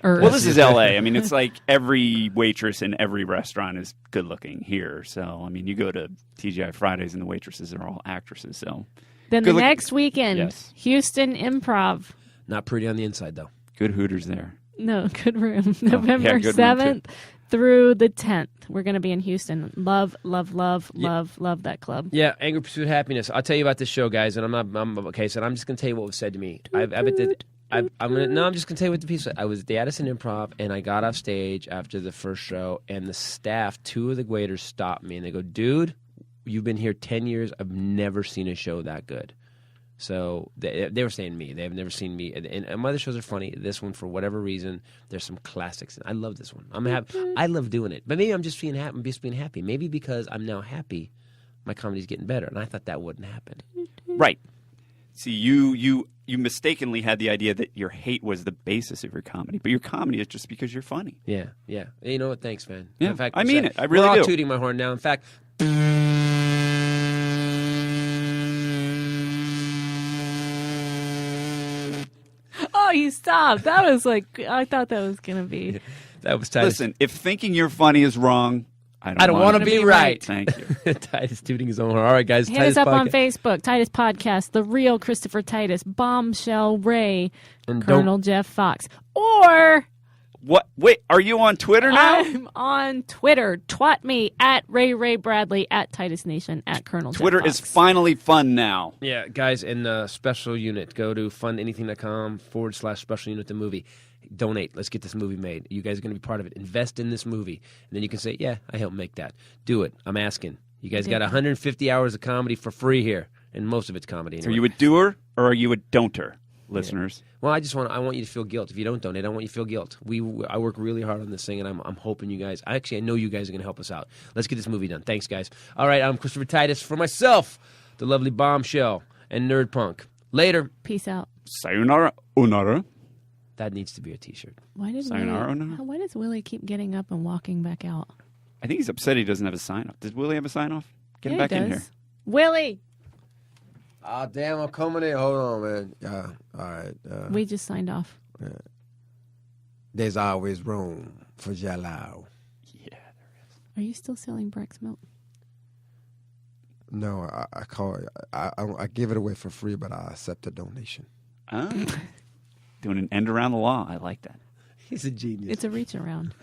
Well, this is LA. I mean, it's like every waitress in every restaurant is good looking here. So, I mean, you go to TGI Fridays and the waitresses are all actresses. So, then the next weekend, Yes. Houston Improv. Not pretty on the inside, though. good Hooters there. No, good room. November good room, 7th through the 10th. We're going to be in Houston. Love that club. Yeah, Anger Pursuit Happiness. I'll tell you about this show, guys, and I'm okay. So I'm just gonna tell you what was said to me. I'm just gonna tell you what the piece was. I was at the Addison Improv, and I got off stage after the first show, and the staff, two of the waiters, stopped me, and they go, "Dude, you've been here 10 years. I've never seen a show that good." So they were saying me. They have never seen me. And my other shows are funny. This one, for whatever reason, there's some classics. I love this one. I love doing it. But maybe I'm just being happy. Maybe because I'm now happy, my comedy's getting better. And I thought that wouldn't happen. Right. See, you mistakenly had the idea that your hate was the basis of your comedy, but your comedy is just because you're funny. Yeah. You know what? Thanks, man. Yeah, In fact, I mean it. I really we're all do. tooting my horn now. In fact, Oh, you stopped. That was like, I thought that was going to be. that was Titus. Listen, if thinking you're funny is wrong, I I don't want to be right. Thank you. Titus tooting his own horn. All right, guys. Hit Titus us up on Podcast. Facebook, Titus Podcast, The Real Christopher Titus, Bombshell Ray, And Colonel Jeff Fox. Or What? Wait, are you on Twitter now? I'm on Twitter. Twat me at Ray Bradley, at Titus Nation, at Colonel Twitter Jeff is Fox. finally fun now. Yeah, guys, in special unit, go to fundanything.com/special unit the movie. Donate. Let's get this movie made. You guys are going to be part of it. Invest in this movie. And then you can say, yeah, I helped make that. Do it. I'm asking. You guys got 150 hours of comedy for free here. And most of it's comedy. So Anyway. are you a doer or are you a don'ter, listeners? Well, I want you to feel guilt. If you don't donate, I want you to feel guilt. I work really hard on this thing, and I'm hoping you guys. I know you guys are going to help us out. Let's get this movie done. Thanks, guys. All right, I'm Christopher Titus for myself, the lovely Bombshell, and Nerd Punk. Later. Peace out. Sayonara, onara. That needs to be a T-shirt. Why does Sayonara, Willie, no? why does Willie keep getting up and walking back out? I think he's upset he doesn't have a sign-off. Does Willie have a sign-off? Get him Yeah, back he in does. here. Willie! Ah, damn, I'm coming in. Hold on, man. All right. We just signed off. There's always room for Jello. Yeah. Are you still selling Breck's milk? No, I call it. I give it away for free, but I accept a donation. Oh. Doing an end around the law. I like that. He's a genius. It's a reach around.